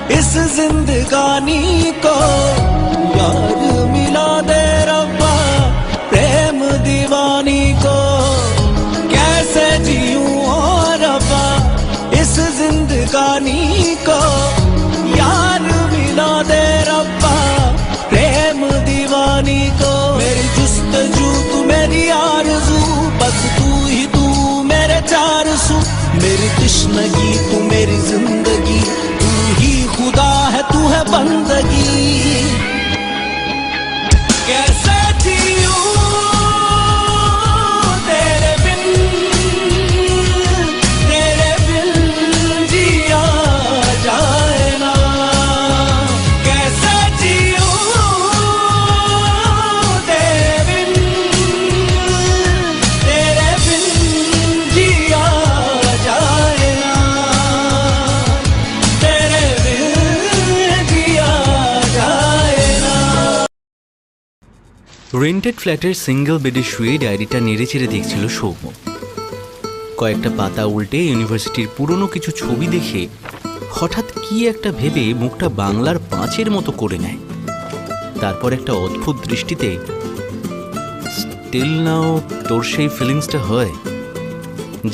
इस जिंदगानी को यार मिला दे रब्बा, प्रेम दीवानी को कैसे जीऊं और रब्बा, इस जिंदगानी को यार मिला दे रब्बा, प्रेम दीवानी को। मेरी जुस्तजू तू मेरी आरज़ू, बस तू ही तू मेरे चार सू, मेरी तश्नगी तू मेरी जिंदगी, तू ही खुदा है तू है बंदगी। कैसे जीऊं तेरे बिन जिया जाए ना, कैसे जीऊं तेरे बिन जिया जाए ना, तेरे बिन जिया जाए ना। রেন্টেড ফ্ল্যাটের সিঙ্গেল বেডে শুয়ে ডায়েরিটা নেড়েচেড়ে দেখছিল সৌম্য। কয়েকটা পাতা উল্টে ইউনিভার্সিটির পুরনো কিছু ছবি দেখে হঠাৎ কি একটা ভেবে মুখটা বাংলার পাঁচের মতো করে নেয়। তারপর একটা অদ্ভুত দৃষ্টিতে, স্টিল নাও তোর সেই ফিলিংসটা হয়।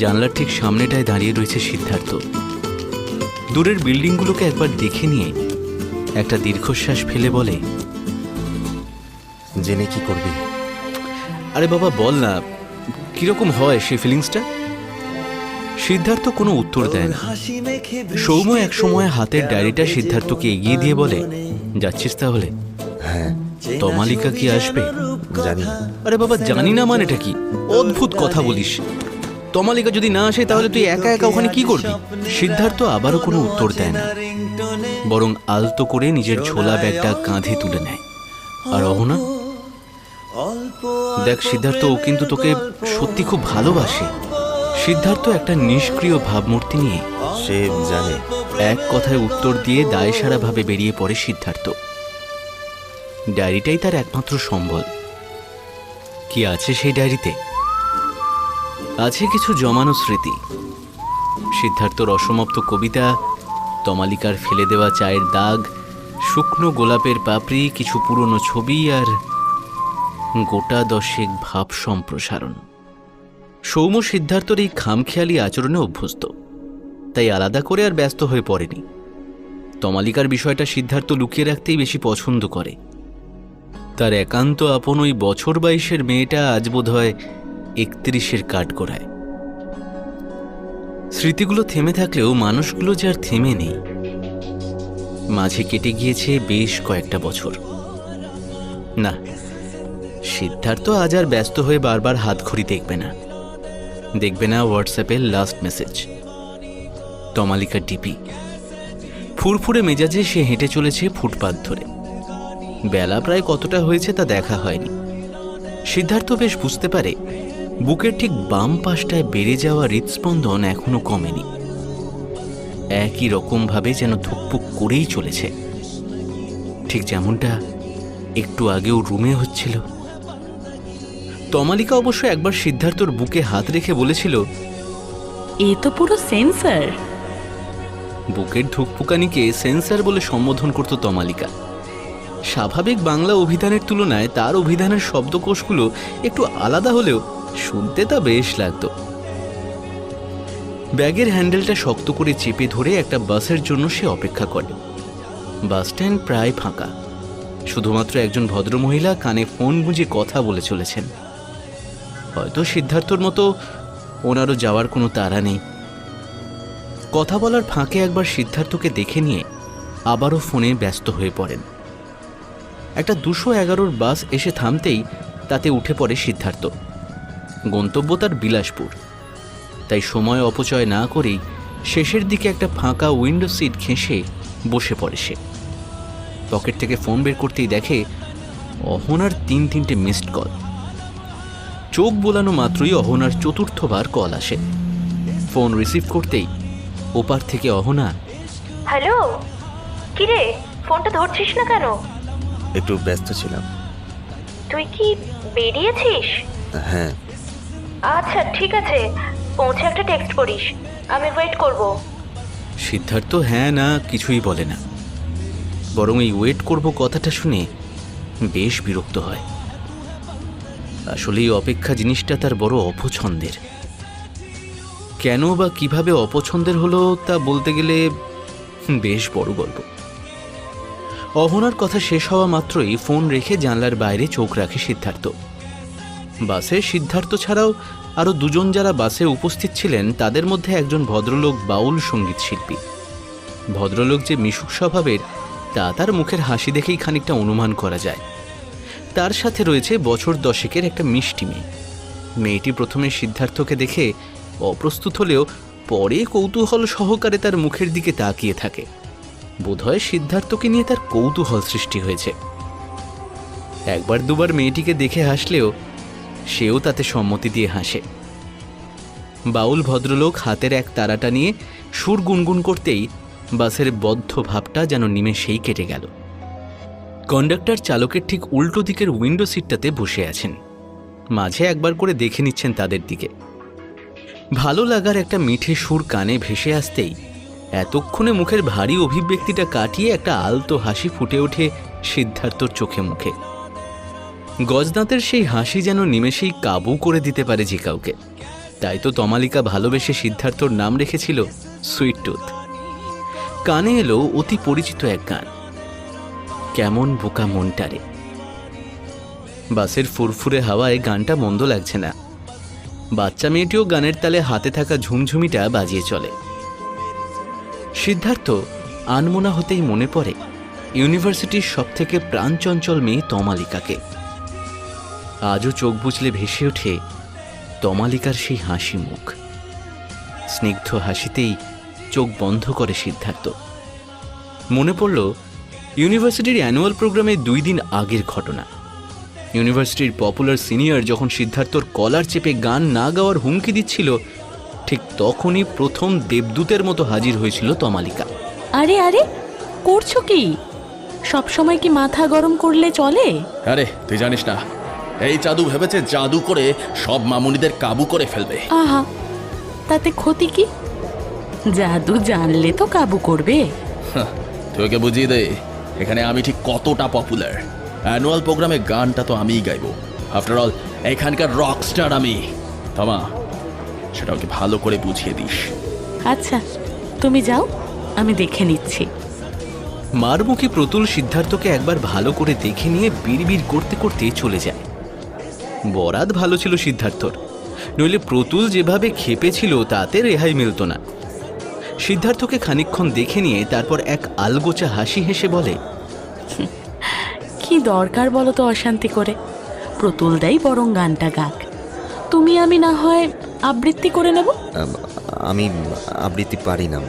জানলার ঠিক সামনেটায় দাঁড়িয়ে রয়েছে সিদ্ধার্থ। দূরের বিল্ডিংগুলোকে একবার দেখে নিয়ে একটা দীর্ঘশ্বাস ফেলে বলে, জেনে কি করবি? আরে বাবা বল না, কিরকম হয় সেই ফিলিংসটা? সিদ্ধার্থ কোনো উত্তর দেয় না। সৌম্য এক সময় হাতের ডায়েরিটা সিদ্ধার্থকে এগিয়ে দিয়ে বলে, যাচ্ছিস তাহলে? হ্যাঁ। তমালিকা কি আসবে? জানি না। আরে বাবা জানি না মানেটা কি? অদ্ভুত কথা বলিস। তমালিকা যদি না আসে তাহলে তুই একা একা ওখানে কি করবি? সিদ্ধার্থ আবারও কোনো উত্তর দেয় না, বরং আলতো করে নিজের ঝোলা ব্যাগটা কাঁধে তুলে নেয়। আর অহনা, দেখ সিদ্ধার্থ, ও কিন্তু তোকে সত্যি খুব ভালোবাসে। সিদ্ধার্থ একটা নিষ্ক্রিয় ভাবমূর্তি নিয়ে সে জানে। এক কথায় উত্তর দিয়ে দায়সারাভাবে বেরিয়ে পড়ে সিদ্ধার্থ। ডায়েরিটাই তার একমাত্র সম্বল। কি আছে সেই ডায়েরিতে? আছে কিছু জমানো স্মৃতি, সিদ্ধার্থর অসমাপ্ত কবিতা, তমালিকার ফেলে দেওয়া চায়ের দাগ, শুকনো গোলাপের পাপড়ি, কিছু পুরনো ছবি আর গোটা 10 ভাব সম্প্রসারণ। সৌম্য সিদ্ধার্থর এই খামখেয়ালি আচরণে অভ্যস্ত, তাই আলাদা করে আর ব্যস্ত হয়ে পড়েনি। তমালিকার বিষয়টা সিদ্ধার্থ লুকিয়ে রাখতেই বেশি পছন্দ করে। তার একান্ত আপন ওই বছর 22-এর মেয়েটা আজ বোধ হয় 31-এর কাঠগড়ায়। স্মৃতিগুলো থেমে থাকলেও মানুষগুলো যে আর থেমে নেই। মাঝে কেটে গিয়েছে বেশ কয়েকটা বছর। না, সিদ্ধার্থ আজ আর ব্যস্ত হয়ে বারবার হাতঘড়ি দেখবে না, দেখবে না হোয়াটসঅ্যাপের লাস্ট মেসেজ, তমালিকার ডিপি। ফুরফুরে মেজাজে সে হেঁটে চলেছে ফুটপাত ধরে। বেলা প্রায় কতটা হয়েছে তা দেখা হয়নি। সিদ্ধার্থ বেশ বুঝতে পারে বুকের ঠিক বাম পাশটায় বেড়ে যাওয়া হৃদস্পন্দন এখনো কমেনি, একই রকম ভাবে যেন ধুকপুক করেই চলেছে, ঠিক যেমনটা একটু আগেও রুমে হচ্ছিল। তমালিকা অবশ্য একবার সিদ্ধার্থর বুকে হাত রেখে বলেছিল, এ তো পুরো সেন্সার। বুকের ধুকপুকানিকে সেন্সার বলে সম্বোধন করত তমালিকা। স্বাভাবিক বাংলা অভিধানের তুলনায় তার অভিধানের শব্দকোষগুলো একটু আলাদা হলেও শুনতে তা বেশ লাগত। ব্যাগের হ্যান্ডেলটা শক্ত করে চেপে ধরে একটা বাসের জন্য সে অপেক্ষা করে। বাস স্ট্যান্ড প্রায় ফাঁকা, শুধুমাত্র একজন ভদ্রমহিলা কানে ফোন গুঁজে কথা বলে চলেছেন। হয়তো সিদ্ধার্থর মতো ওনারও যাওয়ার কোনো তাড়া নেই। কথা বলার ফাঁকে একবার সিদ্ধার্থকে দেখে নিয়ে আবারও ফোনে ব্যস্ত হয়ে পড়েন। একটা 211-র বাস এসে থামতেই তাতে উঠে পড়ে সিদ্ধার্থ। গন্তব্য তার বিলাসপুর, তাই সময় অপচয় না করেই শেষের দিকে একটা ফাঁকা উইন্ডো সিট ঘেঁষে বসে পড়ে সে। পকেট থেকে ফোন বের করতেই দেখে অহনার 3-3টে মিসড কল। চোখ বোলানো মাত্রই অহনার 4র্থবার কল আসে। ফোন রিসিভ করতেই ওপার থেকে অহনা, হ্যালো, কিরে ফোনটা ধরছিস না কেন? একটু ব্যস্ত ছিলাম। তুই কি বেরিয়েছিস? হ্যাঁ। আচ্ছা ঠিক আছে, পৌঁছে একটা টেক্সট করিস, আমি ওয়েট করব। সিদ্ধার্থ হ্যাঁ না কিছুই বলে না। বরং এই ওয়েট করব কথাটা শুনে বেশ বিরক্ত হয়। আসলে এই অপেক্ষা জিনিসটা তার বড় অপছন্দের। কেন বা কিভাবে অপছন্দের হলো তা বলতে গেলে বেশ বড় গল্প। অহনার কথা শেষ হওয়া মাত্রই ফোন রেখে জানলার বাইরে চোখ রাখে সিদ্ধার্থ। বাসে সিদ্ধার্থ ছাড়াও আরও দুজন যারা বাসে উপস্থিত ছিলেন তাদের মধ্যে একজন ভদ্রলোক বাউল সঙ্গীত শিল্পী। ভদ্রলোক যে মিশুক স্বভাবের তা তার মুখের হাসি দেখেই খানিকটা অনুমান করা যায়। তার সাথে রয়েছে বছর 10 একটা মিষ্টি মেয়ে। মেয়েটি প্রথমে সিদ্ধার্থকে দেখে অপ্রস্তুত হলেও পরে কৌতূহল সহকারে তার মুখের দিকে তাকিয়ে থাকে। বোধহয় সিদ্ধার্থকে নিয়ে তার কৌতূহল সৃষ্টি হয়েছে। একবার দুবার মেয়েটিকে দেখে হাসলেও সেও তাতে সম্মতি দিয়ে হাসে। বাউল ভদ্রলোক হাতের এক তারাটা নিয়ে সুর গুনগুন করতেই বাসের বদ্ধ ভাবটা যেন নিমেষেই কেটে গেল। কন্ডাক্টর চালকের ঠিক উল্টো দিকের উইন্ডো সিটটাতে বসে আছেন। মাঝে একবার করে দেখে নিচ্ছেন তাদের দিকে। ভালো লাগার একটা মিঠে সুর কানে ভেসে আসতেই এতক্ষণে মুখের ভারী অভিব্যক্তিটা কাটিয়ে একটা আলতো হাসি ফুটে ওঠে সিদ্ধার্থর চোখে মুখে। গজদাঁতের সেই হাসি যেন নিমেষেই কাবু করে দিতে পারে যে কাউকে। তাই তো তমালিকা ভালোবেসে সিদ্ধার্থর নাম রেখেছিল সুইট টুথ। কানে এলো অতি পরিচিত এক গান, কেমন বোকা মনটারে। বাসের ফুরফুরে হাওয়ায় গানটা মন্দ লাগছে না। বাচ্চা মেয়েটিও গানের তালে হাতে থাকা ঝুমঝুমিটা বাজিয়ে চলে। সিদ্ধার্থ আনমোনা হতেই মনে পড়ে ইউনিভার্সিটির সবথেকে প্রাণচঞ্চল মেয়ে তমালিকাকে। আজও চোখ বুজলে ভেসে ওঠে তমালিকার সেই হাসি মুখ। স্নিগ্ধ হাসিতেই চোখ বন্ধ করে সিদ্ধার্থ। মনে পড়ল ইউনিভার্সিটির অ্যানুয়াল প্রোগ্রামে 2 দিন আগের ঘটনা। ইউনিভার্সিটির পপুলার সিনিয়র যখন সিদ্ধার্থর কলার চেপে গান না গাওয়ার হুমকি দিচ্ছিল, ঠিক তখনই প্রথম দেবদূতের মতো হাজির হয়েছিল তমালিকা। আরে আরে করছো কি? সব সময় কি মাথা গরম করলে চলে? আরে তুই জানিস না, এই জাদু ভেবেছে জাদু করে সব মামুনিদের কাবু করে ফেলবে। আহা, তাতে ক্ষতি কি? জাদু জানলে তো কাবু করবে। তুই ওকে বুঝিয়ে দে এখানে আমি ঠিক কতটা পপুলার। অ্যানুয়াল প্রোগ্রামে গানটা তো আমিই গাইবো। আফটার অল এখানকার রকস্টার আমি। থামা, সেটা ওকে ভালো করে বুঝিয়ে দিস। আচ্ছা তুমি যাও, আমি দেখে নিচ্ছি। মারমুখী প্রতুল সিদ্ধার্থকে একবার ভালো করে দেখে নিয়ে বিড়বিড় করতে করতে চলে যায়। বরাত ভালো ছিল সিদ্ধার্থর, নইলে প্রতুল যেভাবে খেপেছিল তাতে রেহাই মিলত না। সিদ্ধার্থকে খানিকক্ষণ দেখে নিয়ে তারপর এক আলগোচা হাসি হেসে বলে, কি দরকার বলো তো অশান্তি করে? প্রতুল দাই বরং গানটা গাক, তুমি আমি না হয় আবৃত্তি করে নেব। আমি আবৃত্তি পারি না,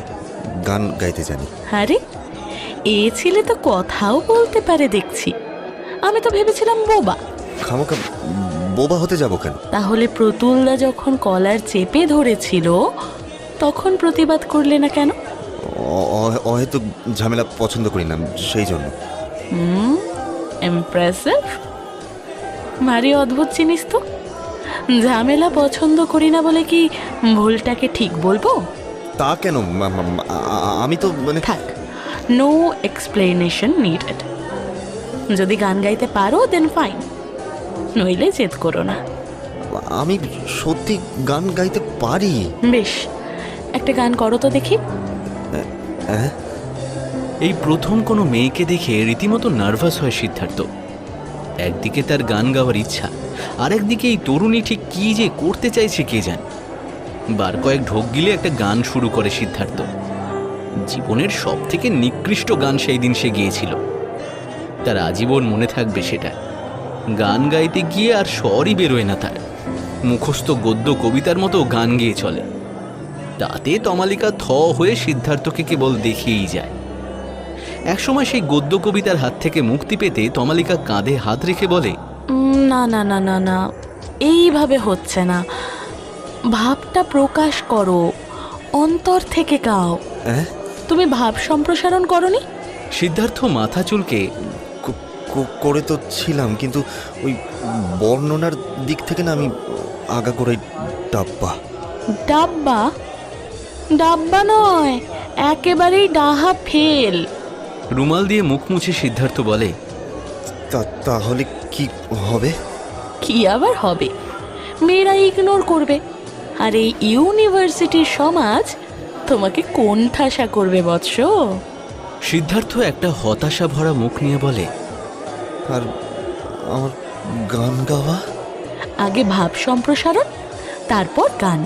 গান গাইতে জানি। আরে এ ছেলে তো কথাও বলতে পারে দেখছি। আমি তো ভেবেছিলাম বোবা। খামোখা বোবা হতে যাব কেন? তাহলে প্রতুলদা যখন কলার চেপে ধরেছিল তখন প্রতিবাদ করলে না কেন? হয়তো ঝামেলা পছন্দ করি না, সেই জন্য। ইমপ্রেসিভ, ভারী অদ্ভুত জিনিস তো। ঝামেলা পছন্দ করি না বলে কি ভুলটাকে ঠিক বলবো? তা কেন? আমি তো মানে থাক, নো এক্সপ্লেনেশন নিডেড। যদি গান গাইতে পারো দেন ফাইন, নইলে জেদ করো না। আমি সত্যি গান গাইতে পারি। বেশ, একটা গান করো তো দেখি। হ্যাঁ, এই প্রথম কোনো মেয়েকে দেখে রীতিমতো নার্ভাস হয় সিদ্ধার্থ। একদিকে তার গান গাওয়ার ইচ্ছা, আর একদিকে এই তরুণী ঠিক কি যে করতে চাইছে কে জানে। বার কয়েক ঢোক গিলে একটা গান শুরু করে সিদ্ধার্থ। জীবনের সব থেকে নিকৃষ্ট গান সেই দিন সে গিয়েছিল। তার আজীবন মনে থাকবে সেটা। গান গাইতে গিয়ে আর স্বরই বেরোয় না তার, মুখস্থ গদ্য কবিতার মতো গান গেয়ে চলে। তাতে তমালিকা থ হয়ে সিদ্ধার্থকে কেবল দেখেই যায়। একসময় সেই গদ্য কবিতার হাত থেকে মুক্তি পেতে তমালিকা কাঁধে হাত রেখে বলে, না না না না না, এইভাবে হচ্ছে না। ভাবটা প্রকাশ করো, অন্তর থেকে গাও। তুমি ভাব সম্প্রসারণ করনি? সিদ্ধার্থ মাথা চুলকে, করে তো ছিলাম, কিন্তু ওই বর্ণনার দিক থেকে না আমি আগা করে ডাব্বা। ডাব্বা? ডাব্বা নয়, একেবারেই ডাহা ফেল। রুমাল দিয়ে মুখ মুছে সিদ্ধার্থ বলে, তাহলে কি হবে? কি আবার হবে? মেয়েরা ইগনোর করবে, আর এই ইউনিভার্সিটির সমাজ তোমাকে কোণঠাসা করবে বৎস। সিদ্ধার্থ একটা হতাশা ভরা মুখ নিয়ে বলে, আর আমার গান গাওয়া? আগে ভাব সম্প্রসারণ, তারপর গান।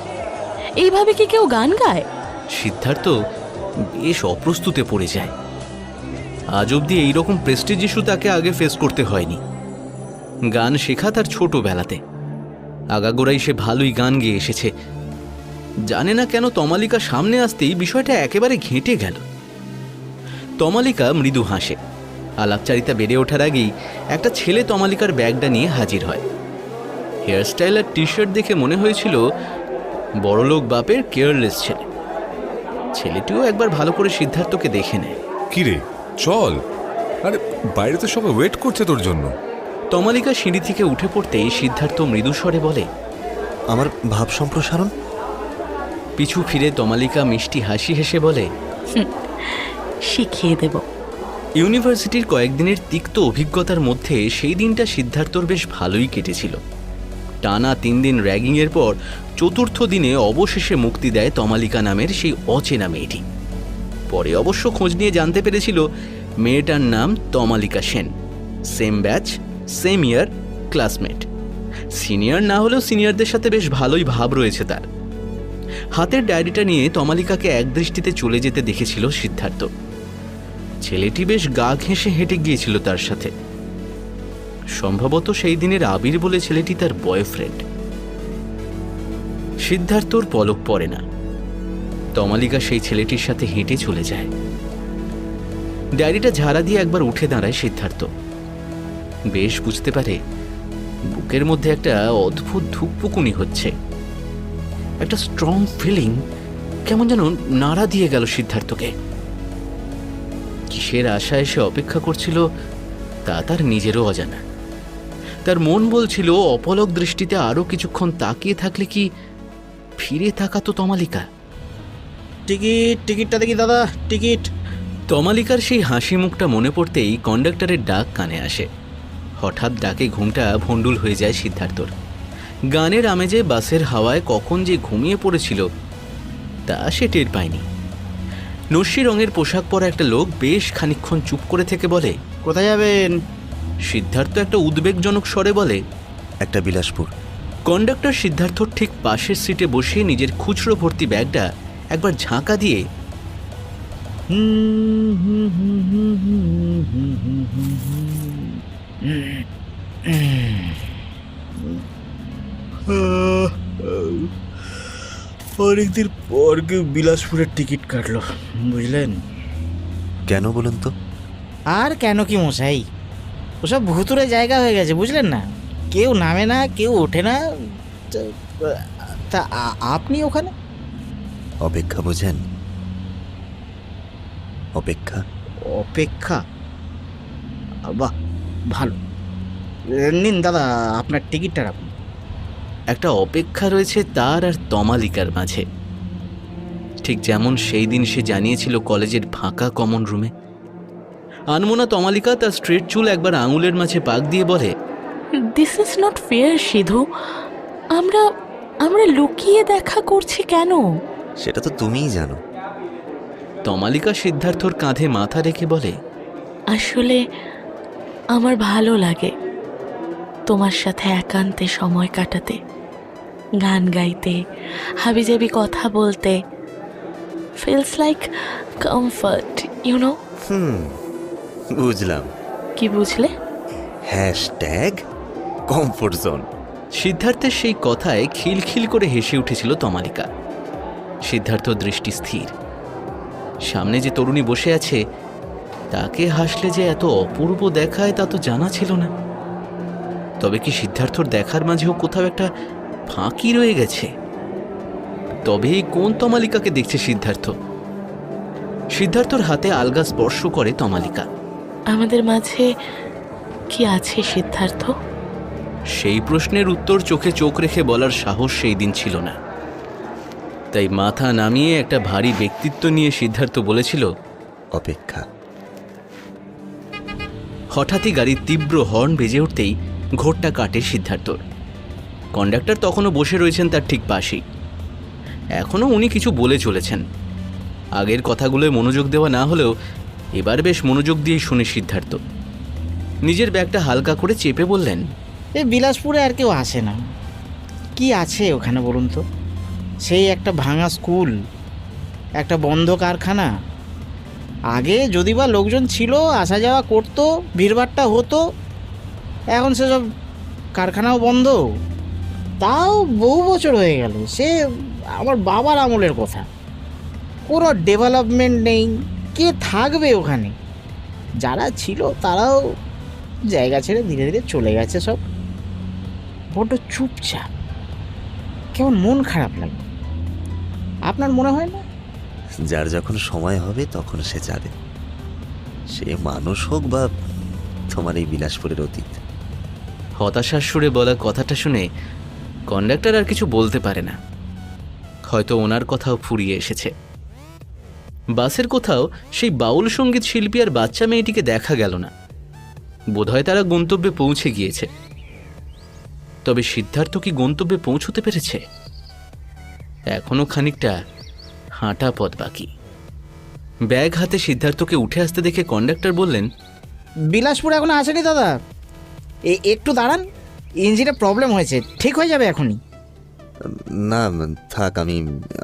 এইভাবে কি কেউ গান গায়? সিদ্ধার্থ বেশ অপ্রস্তুতে পড়ে যায়। আজ অবধি এইরকম প্রেস্টিজ ইস্যু তাকে আগে ফেস করতে হয়নি। গান শেখা তার ছোটবেলাতে, আগাগোড়াই সে ভালোই গান গেয়ে এসেছে। জানে না কেন তমালিকা সামনে আসতেই বিষয়টা একেবারে ঘেঁটে গেল। তমালিকা মৃদু হাসে। আলাপচারিতা বেড়ে ওঠার আগেই একটা ছেলে তমালিকার ব্যাগটা নিয়ে হাজির হয়। হেয়ারস্টাইল আর টি শার্ট দেখে মনে হয়েছিল বড়লোক বাপের কেয়ারলেস ছেলে। ছেলেটিও একবার ভালো করে সিদ্ধার্থকে দেখে নেয়। কিরে চল, আরে বাইরে তো সবাই ওয়েট করছে তোর জন্য। তমালিকা সিঁড়ি থেকে উঠে পড়তেই সিদ্ধার্থ মৃদু স্বরে বলে, আমার ভাব সম্প্রসারণ? পিছু ফিরে তমালিকা মিষ্টি হাসি হেসে বলে, শিখিয়ে দেব। ইউনিভার্সিটির কয়েকদিনের তিক্ত অভিজ্ঞতার মধ্যে সেই দিনটা সিদ্ধার্থর বেশ ভালোই কেটেছিল। টানা 3 দিন র্যাগিংয়ের পর চতুর্থ দিনে অবশেষে মুক্তি দেয় তমালিকা নামের সেই অচেনা মেয়েটি। পরে অবশ্য খোঁজ নিয়ে জানতে পেরেছিল মেয়েটার নাম Tamalika Sen. Same batch, same ইয়ার, ক্লাসমেট। সিনিয়র না হলেও সিনিয়রদের সাথে বেশ ভালোই ভাব রয়েছে তার। হাতের ডায়েরিটা নিয়ে তমালিকাকে একদৃষ্টিতে চলে যেতে দেখেছিল সিদ্ধার্থ। ছেলেটি বেশ গা ঘেঁষে হেঁটে গিয়েছিল তার সাথে। সম্ভবত সেই দিনের আবির বলে ছেলেটি তার বয়ফ্রেন্ড। সিদ্ধার্থর পলক পড়ে না। তমালিকা সেই ছেলেটির সাথে হেঁটে চলে যায়। ডায়েরিটা ঝাড়া দিয়ে একবার উঠে দাঁড়ায় সিদ্ধার্থ। বেশ বুঝতে পারে বুকের মধ্যে একটা অদ্ভুত ধুকপুকুনি হচ্ছে। একটা স্ট্রং ফিলিং কেমন যেন নাড়া দিয়ে গেল সিদ্ধার্থকে। কিসের আশায় সে অপেক্ষা করছিল তা তার নিজেরও অজানা। তার মন বলছিল অপলক দৃষ্টিতে আরো কিছুক্ষণ তাকিয়ে থাকলে কি ফিরে তাকাতো তমালিকা। টিকিটটা দেখি দাদা, টিকিট। তমালিকার সেই হাসি মুখটা মনে পড়তেই কন্ডাক্টরের ডাক কানে আসে। হঠাৎ ডাকে ঘুমটা ভণ্ডুল হয়ে যায় সিদ্ধার্থর। গানের আমেজে বাসের হাওয়ায় কখন যে ঘুমিয়ে পড়েছিল তা সে টের পায়নি। নস্যি রঙের পোশাক পরা একটা লোক বেশ খানিকক্ষণ চুপ করে থেকে বলে, কোথায় যাবেন? সিদ্ধার্থ একটা উদ্বেগজনক স্বরে বলে, একটা বিলাসপুর। কন্ডাক্টর সিদ্ধার্থর ঠিক পাশের সিটে বসে নিজের খুচরো ভর্তি ব্যাগটা একবার ঝাঁকা দিয়ে অনেকদিন পর কেউ বিলাসপুরের টিকিট কাটলো, বুঝলেন? কেন বলুন তো? আর কেন কি মশাই, ওসব ভুতুরে জায়গা হয়ে গেছে, বুঝলেন না? কেউ নামে না, কেউ ওঠে না। তা আপনি ওখানে? অপেক্ষা বোঝেন? অপেক্ষা। অপেক্ষা? বাহ, ভালো। নিন দাদা, আপনার টিকিটটা রাখুন। একটা অপেক্ষা রয়েছে তার আর তমালিকার মাঝে, ঠিক যেমন সেই দিন সে জানিয়েছিল কলেজের ফাঁকা কমন রুমে। আনমোনা তমালিকা তার স্ট্রেট চুল একবার আঙুলের মাঝে পাক দিয়ে বলে, this is not fair Sidhu. আমরা আমরা লুকিয়ে দেখা করছি কেন? সেটা তো তুমিই জানো। তমালিকা সিদ্ধার্থর কাঁধে মাথা রেখে বলে, আসলে আমার ভালো লাগে তোমার সাথে একান্তে সময় কাটাতে, গান গাইতে, হাবিজাবি কথা বলতে। Feels like comfort, you know. বুঝলাম। কি বুঝলে? Hashtag comfort zone. সিদ্ধার্থের সেই কথায় খিলখিল করে হেসে উঠেছিল তমালিকা। সিদ্ধার্থ দৃষ্টি স্থির। সামনে যে তরুণী বসে আছে তাকে হাসলে যে এত অপূর্ব দেখায় তা তো জানা ছিল না। তবে কি সিদ্ধার্থর দেখার মাঝেও কোথাও একটা ফাঁকি রয়ে গেছে? তবে কোন তমালিকাকে দেখছে সিদ্ধার্থ? সিদ্ধার্থর হাতে আলগা স্পর্শ করে তমালিকা। আমাদের মাঝে কি আছে সিদ্ধার্থ? সেই প্রশ্নের উত্তর চোখে চোখ রেখে বলার সাহস সেই দিন ছিল না। তাই মাথা নামিয়ে একটা ভারী ব্যক্তিত্ব নিয়ে সিদ্ধার্থ বলেছিল, অপেক্ষা। হঠাৎই গাড়ির তীব্র হর্ন বেজে উঠতেই ঘোরটা কাটে সিদ্ধার্থর। কন্ডাক্টর তখনও বসে রয়েছেন তার ঠিক পাশেই। এখনও উনি কিছু বলে চলেছেন। আগের কথাগুলোয় মনোযোগ দেওয়া না হলেও এবার বেশ মনোযোগ দিয়ে শুনে সিদ্ধার্থ নিজের ব্যাগটা হালকা করে চেপে বললেন, এই বিলাসপুরে আর কেউ আসে না। কি আছে ওখানে বলুন তো? সেই একটা ভাঙা স্কুল, একটা বন্ধ কারখানা। আগে যদি বা লোকজন ছিল, আসা যাওয়া করতো, ভিড়ভাট্টা হতো। এখন সেসব কারখানাও বন্ধ। তাও বহু বছর হয়ে গেল, সে আমার বাবার আমলের কথা। কোনো ডেভেলপমেন্ট নেই। কে থাকবে ওখানে? যারা ছিল তারাও জায়গা ছেড়ে ধীরে ধীরে চলে গেছে সব। বড্ড চুপচাপ, কেমন মন খারাপ লাগে। আপনার মনে হয় না? যার যখন সময় হবে তখন সে যাবে, সে মানুষ হোক বা তোমার এই বিলাসপুরের অতীত। হতাশার সুরে বলা কথাটা শুনে কন্ডাক্টর আর কিছু বলতে পারে না। হয়তো ওনার কথাও ফুরিয়ে এসেছে। বাসের কোথাও সেই বাউল সঙ্গীত শিল্পী আর বাচ্চা মেয়েটিকে দেখা গেল না। বোধহয় তারা গন্তব্যে পৌঁছে গিয়েছে। তবে সিদ্ধার্থ কি গন্তব্যে পৌঁছতে পেরেছে? এখনো খানিকটা হাঁটা পথ বাকি। ব্যাগ হাতে সিদ্ধার্থকে উঠে আসতে দেখে কন্ডাক্টর বললেন, বিলাসপুর এখনো আসেনি দাদা, একটু দাঁড়ান, ইঞ্জিনে প্রবলেম হয়েছে, ঠিক হয়ে যাবে এখনই। না থাক,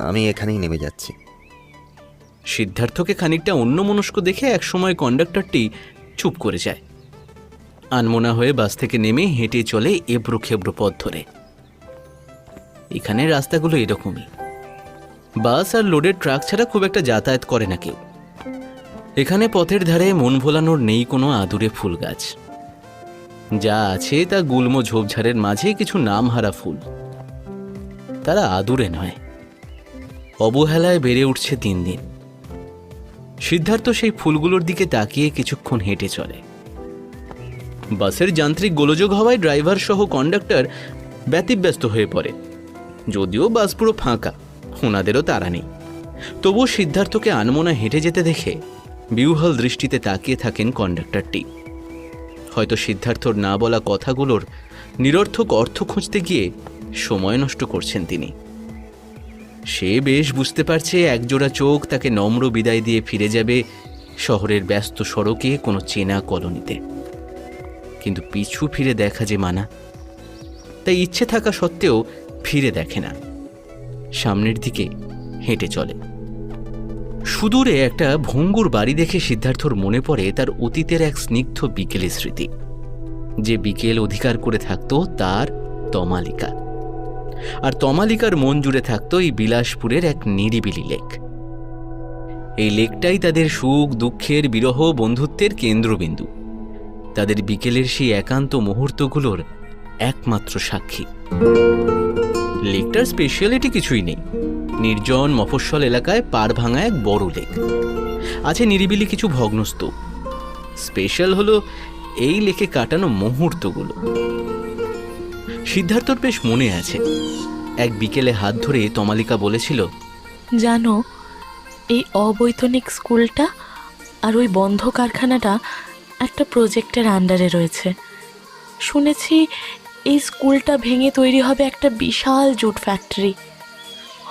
আমি এখানেই নেমে যাচ্ছি। সিদ্ধার্থকে খানিকটা অন্যমনস্ক দেখে একসময় কন্ডাক্টরটি চুপ করে যায়। আনমনা হয়ে বাস থেকে নেমে হেঁটে চলে এবড়ো খেবড়ো পথ ধরে। এখানে রাস্তাগুলো এরকমই। বাস আর লোডের ট্রাক ছাড়া খুব একটা যাতায়াত করে না কেউ। এখানে পথের ধারে মন ভোলানোর নেই কোনো আদুরে ফুল গাছ। যা আছে তা গুল্ম ঝোপঝাড়ের মাঝে কিছু নামহারা ফুল। তারা আদুরে নয়, অবহেলায় বেড়ে উঠছে দিন দিন। সিদ্ধার্থ সেই ফুলগুলোর দিকে তাকিয়ে কিছুক্ষণ হেঁটে চলে। বাসের যান্ত্রিক গোলযোগ হওয়ায় ড্রাইভার সহ কন্ডাক্টর ব্যতিব্যস্ত হয়ে পড়ে। যদিও বাস পুরো ফাঁকা, ওনাদেরও তাড়া নেই। তবুও সিদ্ধার্থকে আনমনা হেঁটে যেতে দেখে বিহ্বল দৃষ্টিতে তাকিয়ে থাকেন কন্ডাক্টরটি। হয়তো সিদ্ধার্থর না বলা কথাগুলোর নিরর্থক অর্থ খুঁজতে গিয়ে সময় নষ্ট করছেন তিনি। সে বেশ বুঝতে পারছে একজোড়া চোখ তাকে নম্র বিদায় দিয়ে ফিরে যাবে শহরের ব্যস্ত সড়কে কোনো চেনা কলোনিতে। কিন্তু পিছু ফিরে দেখা যে মানা, তাই ইচ্ছে থাকা সত্ত্বেও ফিরে দেখে না, সামনের দিকে হেঁটে চলে। সুদূরে একটা ভঙ্গুর বাড়ি দেখে সিদ্ধার্থর মনে পড়ে তার অতীতের এক স্নিগ্ধ বিকেলের স্মৃতি। যে বিকেল অধিকার করে থাকতো তার তমালিকা, আর তমালিকার মন জুড়ে থাকতো এই বিলাসপুরের এক নিরিবিলি লেক। এই লেকটাই তাদের সুখ দুঃখের বিরহ বন্ধুত্বের কেন্দ্রবিন্দু, তাদের বিকেলের সেই একান্ত মুহূর্তগুলোর একমাত্র সাক্ষী। লেকটার স্পেশালিটি কিছুই নেই। নির্জন মফস্বল এলাকায় পাড় ভাঙা এক বড় লেক। আছে নিরিবিলি কিছু ভগ্নস্তূপ। স্পেশাল হলো এই লেকে কাটানো মুহূর্তগুলো। সিদ্ধার্থর বেশ মনে আছে, এক বিকেলে হাত ধরে তমালিকা বলেছিল, জানো, এই অবৈতনিক স্কুলটা আর ওই বন্ধ কারখানাটা একটা প্রজেক্টের আন্ডারে রয়েছে। শুনেছি এই স্কুলটা ভেঙে তৈরি হবে একটা বিশাল জুট ফ্যাক্টরি।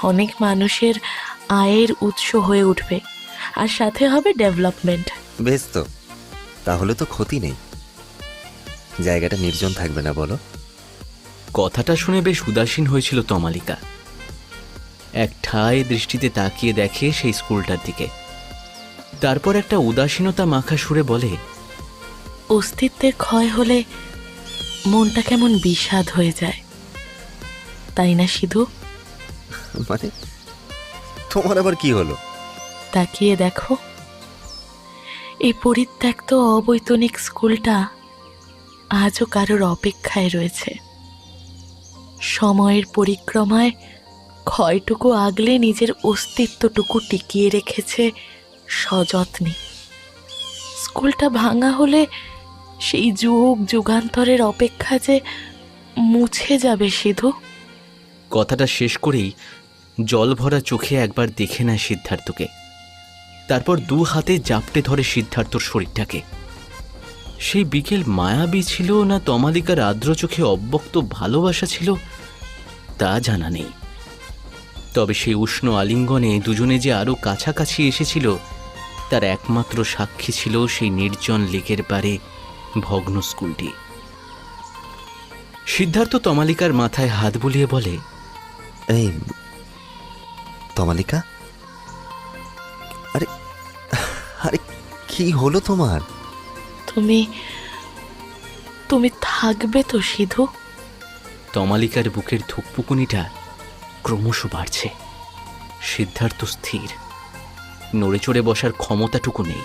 অনেক মানুষের আয়ের উৎস হয়ে উঠবে, আর সাথে হবে ডেভেলপমেন্ট। বেশ তো, তাহলে তো ক্ষতি নেই। জায়গাটা নির্জন থাকবে না বলো? কথাটা শুনে বেশ উদাসীন হয়েছিল তমালিকা। এক ঠায় দৃষ্টিতে তাকিয়ে দেখে সেই স্কুলটার দিকে। তারপর একটা উদাসীনতা মাখা সুরে বলে, অস্তিত্বের ক্ষয় হলে মনটা কেমন বিষাদ হয়ে যায়, তাই না সিধু? মানে তোমার আবার কি হলো? তাকিয়ে দেখো, এই পরিত্যক্ত অবৈতনিক স্কুলটা আজও কারোর অপেক্ষায় রয়েছে। সময়ের পরিক্রমায় ক্ষয়টুকু আগলে নিজের অস্তিত্বটুকু টিকিয়ে রেখেছে সযত্নে। স্কুলটা ভাঙা হলে সেই যুগ যুগান্তরের অপেক্ষা যে মুছে যাবে সিধু। কথাটা শেষ করেই জল ভরা চোখে একবার দেখে নেয় সিদ্ধার্থকে। তারপর দু হাতে জাপটে ধরে সিদ্ধার্থর শরীরটাকে। সেই বিকেল মায়াবী ছিল না তমালিকার আর্দ্র চোখে অব্যক্ত ভালোবাসা ছিল তা জানা নেই। তবে সেই উষ্ণ আলিঙ্গনে দুজনে যে আরো কাছাকাছি এসেছিল তার একমাত্র সাক্ষী ছিল সেই নির্জন লেকের পারে ভগ্ন স্কুলটি। সিদ্ধার্থ তমালিকার মাথায় হাত বুলিয়ে বলে, এই তমালিকা, আরে আরে কি হলো তোমার? তুমি তুমি থাকবে তো সিধু? তমালিকার বুকের ধুকপুকুনিটা ক্রমশ বাড়ছে। সিদ্ধার্থ স্থির, নড়ে চড়ে বসার ক্ষমতাটুকু নেই।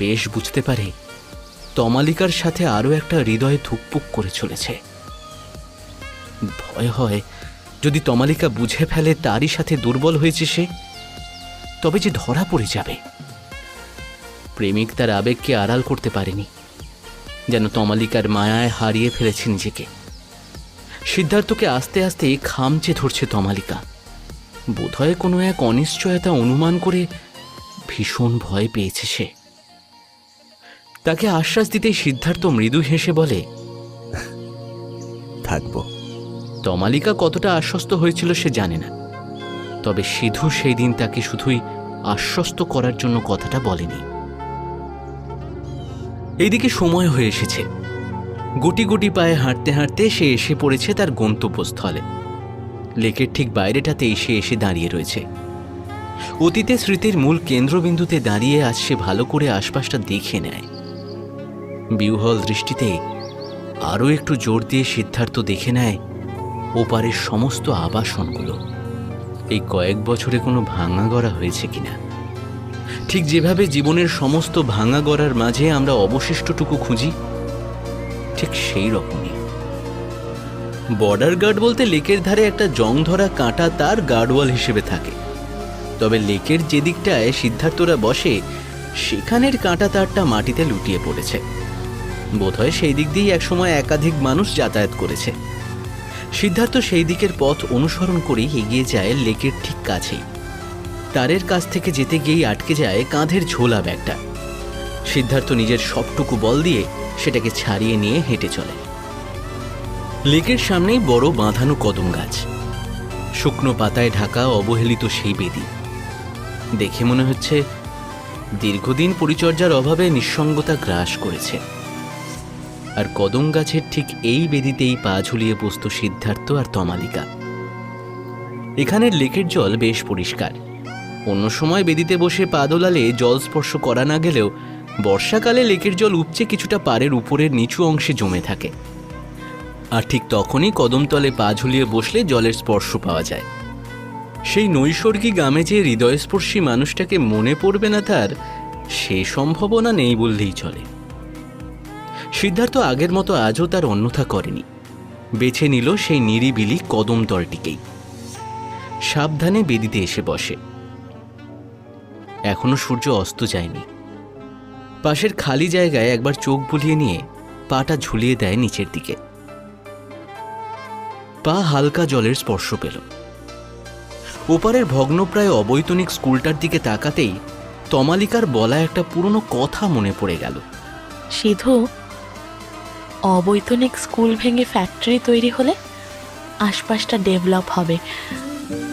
বেশ বুঝতে পারে তমালিকার সাথে আরো একটা হৃদয়ে ধুকপুক করে চলেছে। ভয় হয় যদি তমালিকা বুঝে ফেলে তারই সাথে দুর্বল হয়েছে সে, তবে যে ধরা পড়ে যাবে। প্রেমিক তার আবেগকে আড়াল করতে পারেনি, যেন তমালিকার মায়ায় হারিয়ে ফেলেছে নিজেকে। সিদ্ধার্থকে আস্তে আস্তে খামচে ধরছে তমালিকা। বোধহয় কোনো এক অনিশ্চয়তা অনুমান করে ভীষণ ভয় পেয়েছে সে। তাকে আশ্বাস দিতেই সিদ্ধার্থ মৃদু হেসে বলে, থাকবো। তমালিকা কতটা আশ্বস্ত হয়েছিল সে জানে না, তবে সিধু সেই দিন তাকে শুধুই আশ্বস্ত করার জন্য কথাটা বলেনি। এইদিকে সময় হয়ে এসেছে। গুটি গুটি পায়ে হাঁটতে হাঁটতে সে এসে পড়েছে তার গন্তব্যস্থলে। লেকের ঠিক বাইরেটাতেই সে এসে দাঁড়িয়ে রয়েছে। অতীতে স্মৃতির মূল কেন্দ্রবিন্দুতে দাঁড়িয়ে আজ সে ভালো করে আশপাশটা দেখে নেয়। বিহ্বল দৃষ্টিতে আরও একটু জোর দিয়ে সিদ্ধার্থ দেখে নেয় ওপারের সমস্ত আবাসনগুলো। এই কয়েক বছরে কোনো ভাঙা গড়া হয়েছে কিনা। ঠিক যেভাবে জীবনের সমস্ত ভাঙা গড়ার মাঝে আমরা অবশিষ্টটুকু খুঁজি, ঠিক সেই রকমই। বর্ডার গার্ড বলতে লেকের ধারে একটা জং ধরা কাঁটা তার গার্ডওয়াল হিসেবে থাকে। তবে লেকের যে দিকটায় সিদ্ধার্থরা বসে সেখানের কাঁটা তারটা মাটিতে লুটিয়ে পড়েছে। বোধহয় সেই দিক দিয়েই একসময় একাধিক মানুষ যাতায়াত করেছে। সিদ্ধার্থ সেই দিকের পথ অনুসরণ করেই এগিয়ে যায় লেকের ঠিক কাছেই। তারের কাছ থেকে যেতে গিয়েই আটকে যায় কাঁধের ঝোলা ব্যাগটা। সিদ্ধার্থ নিজের সবটুকু বল দিয়ে সেটাকে ছাড়িয়ে নিয়ে হেঁটে চলে। লেকের সামনেই বড় বাঁধানো কদম গাছ, শুকনো পাতায় ঢাকা অবহেলিত সেই বেদি। দেখে মনে হচ্ছে দীর্ঘদিন পরিচর্যার অভাবে নিঃসঙ্গতা গ্রাস করেছে। আর কদম গাছের ঠিক এই বেদিতেই পা ঝুলিয়ে বসত সিদ্ধার্থ আর তমালিকা। এখানের লেকের জল বেশ পরিষ্কার। অন্য সময় বেদিতে বসে পা দোলালে জল স্পর্শ করা না গেলেও বর্ষাকালে লেকের জল উপচে কিছুটা পাড়ের উপরের নিচু অংশে জমে থাকে। আর ঠিক তখনই কদমতলে পা ঝুলিয়ে বসলে জলের স্পর্শ পাওয়া যায়। সেই নৈসর্গিক আমেজে হৃদয়স্পর্শী মানুষটাকে মনে পড়বে না তার, সে সম্ভাবনা নেই বললেই চলে। সিদ্ধার্থ আগের মতো আজও তার অন্যথা করেনি, বেছে নিল সেই নিরিবিলি কদমতলটিকেই। সাবধানে বেদিতে এসে বসে। এখনো সূর্য অস্ত যায়নি। পাশের খালি জায়গায় একবার চোখ বুলিয়ে নিয়ে পাটা ঝুলিয়ে দেয় নিচের দিকে। পা হালকা জলের স্পর্শ পেল। ওপারের ভগ্নপ্রায় অবৈতনিক স্কুলটার দিকে তাকাতেই তমালিকার বলা একটা পুরনো কথা মনে পড়ে গেল। সিধু, অবৈতনিক স্কুল ভেঙে ফ্যাক্টরি তৈরি হলে আশপাশটা ডেভেলপ হবে,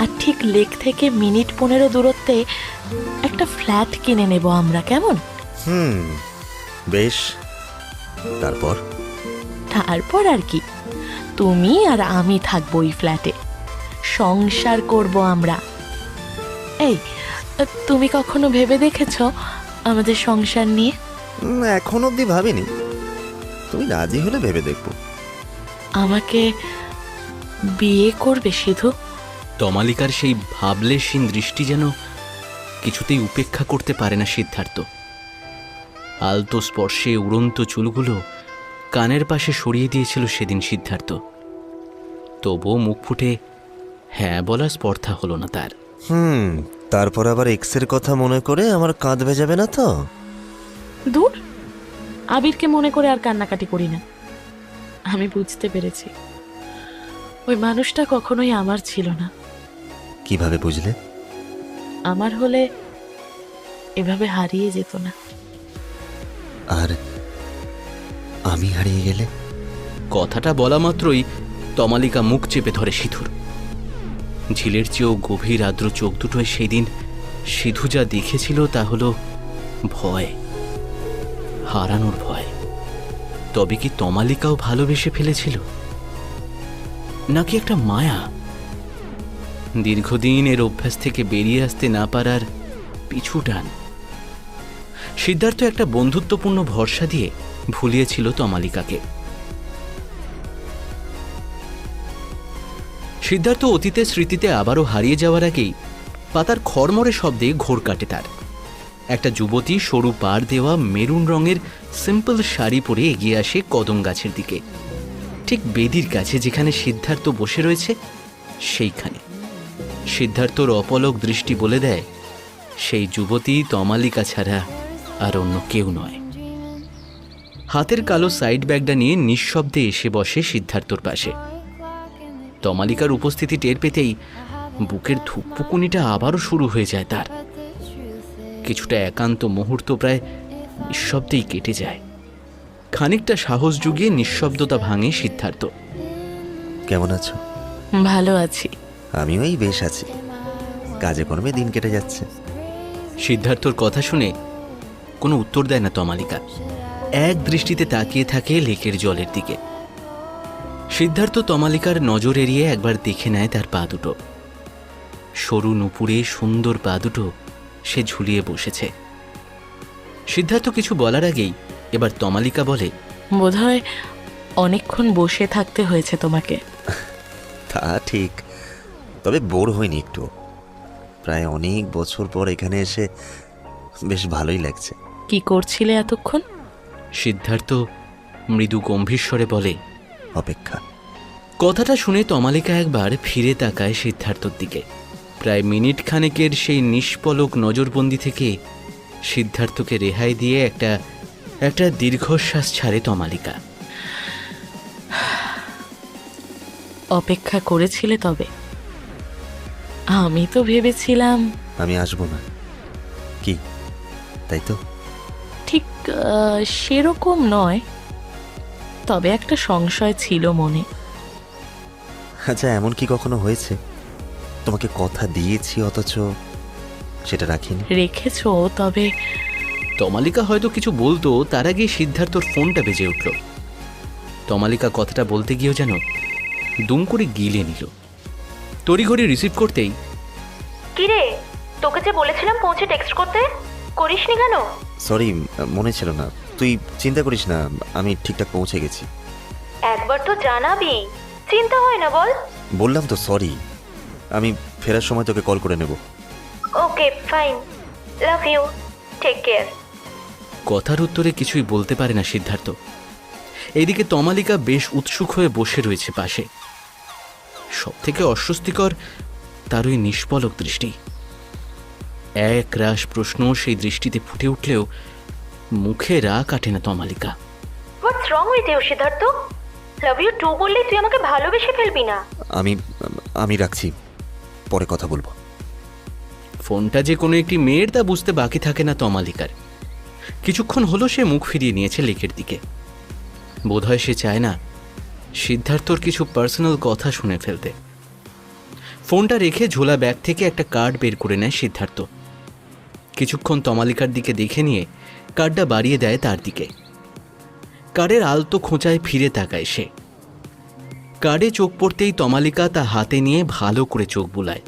আর ঠিক লেক থেকে মিনিট 15 দূরত্বে একটা ফ্ল্যাট কিনে নেব আমরা, কেমন? বেশ। তারপর আর কি, তুমি আর আমি থাকবো ওই ফ্ল্যাটে, সংসার করব আমরা। এই, তুমি কখনো ভেবে দেখেছ আমাদের সংসার নিয়ে? এখন অবধি ভাবিনি, তুমি রাজি হলে ভেবে দেখবো। আমাকে বিয়ে করবে সিধু? তমালিকার সেই ভাবলেশীন দৃষ্টি যেন কিছুতেই উপেক্ষা করতে পারে না সিদ্ধার্থ। আলতো স্পর্শে উড়ন্ত চুলগুলো কানের পাশে সরিয়ে দিয়েছিল সেদিন সিদ্ধার্থ। তবুও মুখ ফুটে হ্যাঁ বলা স্পর্ধা হলো না তার। তারপর আবার এক্সের কথা মনে করে আমার কাঁধ ভেজাবে না তো? দূর, আবিরকে মনে করে আর কান্নাকাটি করি না। আমি বুঝতে পেরেছি ওই মানুষটা কখনোই আমার ছিল না। কিভাবে বুঝলে? আমার হলে এভাবে হারিয়ে যেত না। আর আমি হারিয়ে গেলে? কথাটা বলা মাত্রই তমালিকা মুখ চেপে ধরে সিধুর। ঝিলের চেয়েও গভীর আর্দ্র চোখ দুটোয় সেদিন সিধু যা দেখেছিল তা হলো ভয়, হারানোর ভয়। তবে কি তমালিকাও ভালোবেসে ফেলেছিল, নাকি একটা মায়া? দীর্ঘদিন এর অভ্যাস থেকে বেরিয়ে আসতে না পারার পিছু টান। সিদ্ধার্থ একটা বন্ধুত্বপূর্ণ ভরসা দিয়ে ভুলিয়েছিল তমালিকাকে। সিদ্ধার্থ অতীতের স্মৃতিতে আবারও হারিয়ে যাওয়ার আগেই পাতার খড়মড়ে শব্দে ঘোর কাটে তার। একটা যুবতী সরু পাড় দেওয়া মেরুন রঙের সিম্পল শাড়ি পরে এগিয়ে আসে কদম গাছের দিকে, ঠিক বেদির কাছে যেখানে সিদ্ধার্থ বসে রয়েছে সেইখানে। সিদ্ধার্থর অপলক দৃষ্টি বলে দেয় সেই যুবতী তমালিকা ছাড়া আর অন্য কেউ নয়। হাতের কালো সাইড ব্যাগটা নিয়ে নিঃশব্দে এসে বসে সিদ্ধার্থর পাশে। তমালিকার উপস্থিতি টের পেতেই বুকের ধুকপুকুনিটা আবারও শুরু হয়ে যায় তার। কিছুটা একান্ত মুহূর্ত প্রায় নিঃশব্দেই কেটে যায়। খানিকটা সাহস জুগিয়ে নিঃশব্দতা ভাঙে সিদ্ধার্থ। কেমন আছো? ভালো আছি। আমিও এই বেশ আছি, কাজে কর্মে দিন কেটে যাচ্ছে। সিদ্ধার্থর কথা শুনে কোনো উত্তর দেয় না তমালিকা। এক দৃষ্টিতে তাকিয়ে থাকে লেকের জলের দিকে। সিদ্ধার্থ তমালিকার নজর এড়িয়ে একবার দেখে নেয় তার পা দুটো। সরু নুপুরে সুন্দর পা দুটো সে ঝুলিয়ে বসেছে। সিদ্ধার্থ কিছু বলার আগেই এবার তমালিকা বলে, বোধহয় অনেকক্ষণ বসে থাকতে হয়েছে তোমাকে। তা ঠিক, তবে বোর হয়নি একটু। প্রায় অনেক বছর পর এখানে এসে বেশ ভালোই লাগছে। কি করছিলে এতক্ষণ? সিদ্ধার্থ মৃদু গম্ভীর স্বরে বলে, অপেক্ষা। কথাটা শুনে তমালিকা একবার ফিরে তাকায় সিদ্ধার্থর দিকে। প্রায় মিনিট খানেকের সেই নিষ্পলক নজরবন্দি থেকে সিদ্ধার্থকে রেহাই দিয়ে একটা দীর্ঘশ্বাস ছাড়ে তমালিকা। অপেক্ষা করেছিলে তবে? আমি তো ভেবেছিলাম। আমি আসবো না, কি তাই তো? ঠিক সেরকম নয়, তবে একটা সংশয় ছিল মনে। আচ্ছা, এমন কি কখনো হয়েছে তোমাকে কথা দিয়েছি অথচ সেটা রাখিনি? রেখেছো, তবে তমালিকা হয়তো কিছু বলতো তার আগে সিদ্ধার্থর ফোনটা বেজে উঠল। তমালিকা কথাটা বলতে গিয়েও যেন দুম করে গিলে নিল। তড়িঘড়ি রিসিভ করতেই, কিরে, তোকে যে বলেছিলাম পৌঁছে টেক্সট করতে, করিসনি কেন? সরি, মনে ছিল না। তুই চিন্তা করিস না, আমি ঠিকঠাক পৌঁছে গেছি। একবার তো জানাবি, চিন্তা হয় না বল। বললাম তো সরি, আমি ফেরার সময় তোকে কল করে নেব। Okay fine, love you, take care. কথার উত্তরে কিছুই বলতে পারে না সিদ্ধার্থ। এইদিকে তমালিকা বেশ উৎসুক হয়ে বসে রয়েছে পাশে। সব থেকে অস্বস্তিকর তার ওই নিষ্পলক দৃষ্টি। এক রাশ প্রশ্ন সেই দৃষ্টিতে ফুটে উঠলেও মুখে রাগ কাটে না Tamalika. What's wrong with you Siddharth? Love you too বললে তুই আমাকে ভালোবেসে ফেলবি না? আমি রাখছি, পরে কথা বলবো। ফোনটা যে কোনো একটি মেয়ের তা বুঝতে বাকি থাকে না তমালিকার। কিছুক্ষণ হলো সে মুখ ফিরিয়ে নিয়েছে লেকের দিকে। বোধহয় সে চায় না সিদ্ধার্থর কিছু পার্সোনাল কথা শুনে ফেলতে। ফোনটা রেখে ঝোলা ব্যাগ থেকে একটা কার্ড বের করে নেয় সিদ্ধার্থ। কিছুক্ষণ তমালিকার দিকে দেখে নিয়ে কার্ডটা বাড়িয়ে দেয় তার দিকে। কার্ডের আলতো খোঁচায় ফিরে তাকায় সে। কার্ডে চোখ পড়তেই তমালিকা তা হাতে নিয়ে ভালো করে চোখ বুলায়।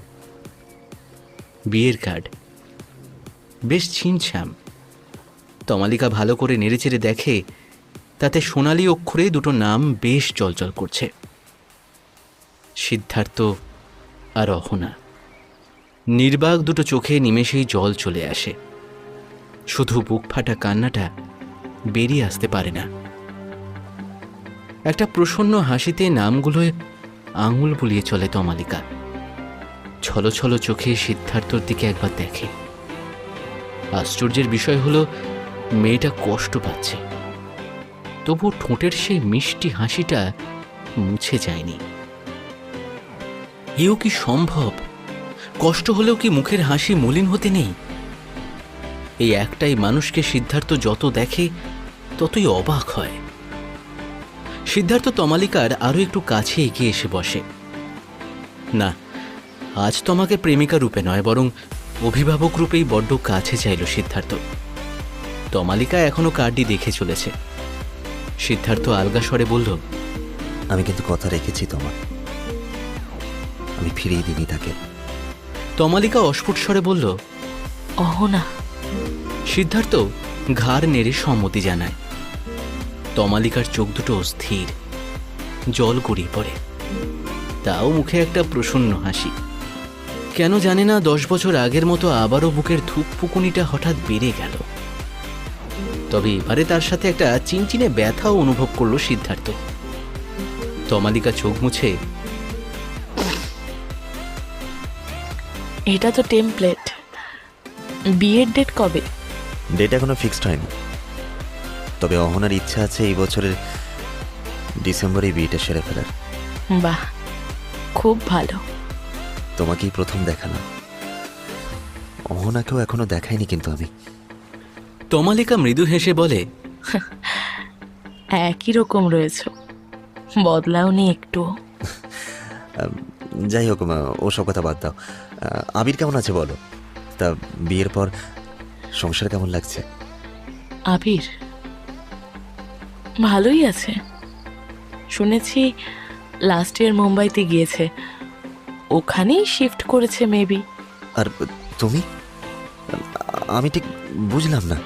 বিয়ের কার্ড, বেশ ছিমছাম। তমালিকা ভালো করে নেড়েচেড়ে দেখে তাতে সোনালি অক্ষরে দুটো নাম বেশ চলচল করছে, সিদ্ধার্থ আর অহনা। নির্বাক দুটো চোখে নিমেষেই জল চলে আসে। শুধু বুক ফাটা কান্নাটা বেরিয়ে আসতে পারে না। একটা প্রসন্ন হাসিতে নামগুলোয় আঙুল বুলিয়ে চলে তমালিকা। ছলো ছলো চোখে সিদ্ধার্থর দিকে একবার দেখে। আশ্চর্যের বিষয় হলো মেয়েটা কষ্ট পাচ্ছে, তবু ঠোঁটের সেই মিষ্টি হাসিটা মুছে যায়নি। এও কি সম্ভব? কষ্ট হলেও কি মুখের হাসি মলিন হতে নেই? এই একটাই মানুষকে সিদ্ধার্থ যত দেখে ততই অবাক হয়। সিদ্ধার্থ তমালিকার আরও একটু কাছে এগিয়ে এসে বসে। না, আজ তোমাকে প্রেমিকা রূপে নয়, বরং অভিভাবক রূপেই বড্ড কাছে চাইল সিদ্ধার্থ। তমালিকা এখনো কার্ডটি দেখে চলেছে। সিদ্ধার্থ আলগা স্বরে বলল, আমি কিন্তু কথা রেখেছি তোমার, আমি ফিরিয়ে দিইনি তাকে। তমালিকা অস্ফুট স্বরে বলল, অহনা। সিদ্ধার্থ ঘাড় নেড়ে সম্মতি জানায়। তমালিকার চোখ দুটো স্থির, জল গড়িয়ে পড়ে, তাও মুখে একটা প্রসন্ন হাসি। কেন জানে না 10 বছর আগের মতো আবারও বুকের ধুকপুকুনিটা হঠাৎ বেড়ে গেল। তবে এবারে তার সাথে একটা চিনচিনে ব্যথাও অনুভব করলো সিদ্ধার্থ। তমালিকা চোখ মুছে, এটা তো টেমপ্লেট। বিয়ের ডেট কবে? ডেট এখনো ফিক্সড হয়নি, তবে অহনার ইচ্ছা আছে এই বছরের ডিসেম্বরে বিয়েটা সেরে ফেলার। বাহ, খুব ভালো। তোমাকেই প্রথম দেখানো, অহনাকেও এখনো দেখাইনি কিন্তু আমি। তমালিকা মৃদু হেসে বলে, একই রকম রয়েছে, বদলাওনি একটু। যাই হোক, ওসব কথা বাদ দাও। আবির কেমন আছে বলো? তা বিয়ের পর সংসার কেমন লাগছে? আবির ভালোই আছে। শুনেছি লাস্ট ইয়ার মুম্বাইতে গিয়েছে, ওখানেই শিফট করেছে মেবি। আর তুমি? আমি ঠিক বুঝলাম না।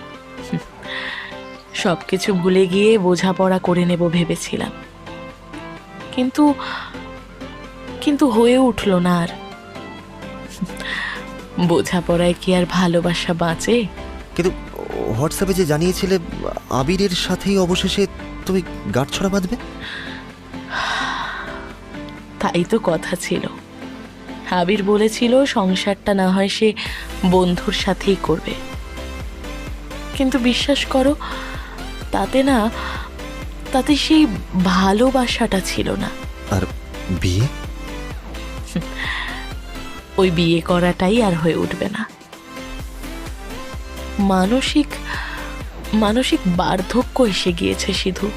সবকিছু ভুলে গিয়ে বোঝাপড়া করে নেব ভেবেছিলাম, কিন্তু কিন্তু হয়ে উঠল না আর। বোঝাপড়ায় কি আর ভালোবাসা বাঁচে? কিন্তু হোয়াটসঅ্যাপে যে জানিয়েছিলে আবিরের সাথেই অবশেষে তুমি গাঁটছড়া বাঁধবে। তাই তো কথা ছিল। আবির বলেছিল সংসারটা না হয় সে বন্ধুর সাথেই করবে, কিন্তু বিশ্বাস করো তাতে সেই ভালোবাসাটা ছিল না। আর বিয়ে? ওই বিয়ে করাটাই আর হয়ে উঠবে না। মানসিক বার্ধক্য এসে গিয়েছে সিধু।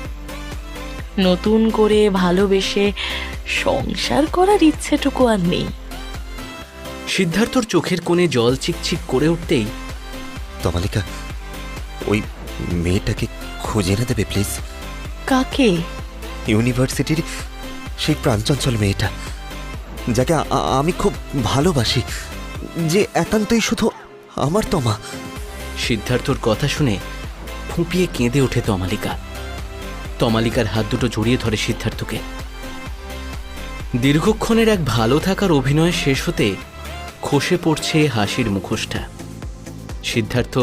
নতুন করে ভালোবেসে সংসার করার ইচ্ছেটুকু আর নেই। সিদ্ধার্থর চোখের কোণে জল চিকচিক করে উঠতেই, তমালিকা, ওই মেয়েটাকে খুঁজে এনে দেবে প্লিজ। কাকে? ইউনিভার্সিটির সেই প্রাঞ্চঞ্চল মেয়েটা, যাকে আমি খুব ভালোবাসি, যে একান্তই শুধু আমার তমা। সিদ্ধার্থর কথা শুনে ফুঁপিয়ে কেঁদে ওঠে তমালিকা। তমালিকার হাত দুটো জড়িয়ে ধরে সিদ্ধার্থকে। দীর্ঘক্ষণের এক ভালো থাকার অভিনয় শেষ হতে খসে পড়ছে হাসির মুখোশটা। সিদ্ধার্থ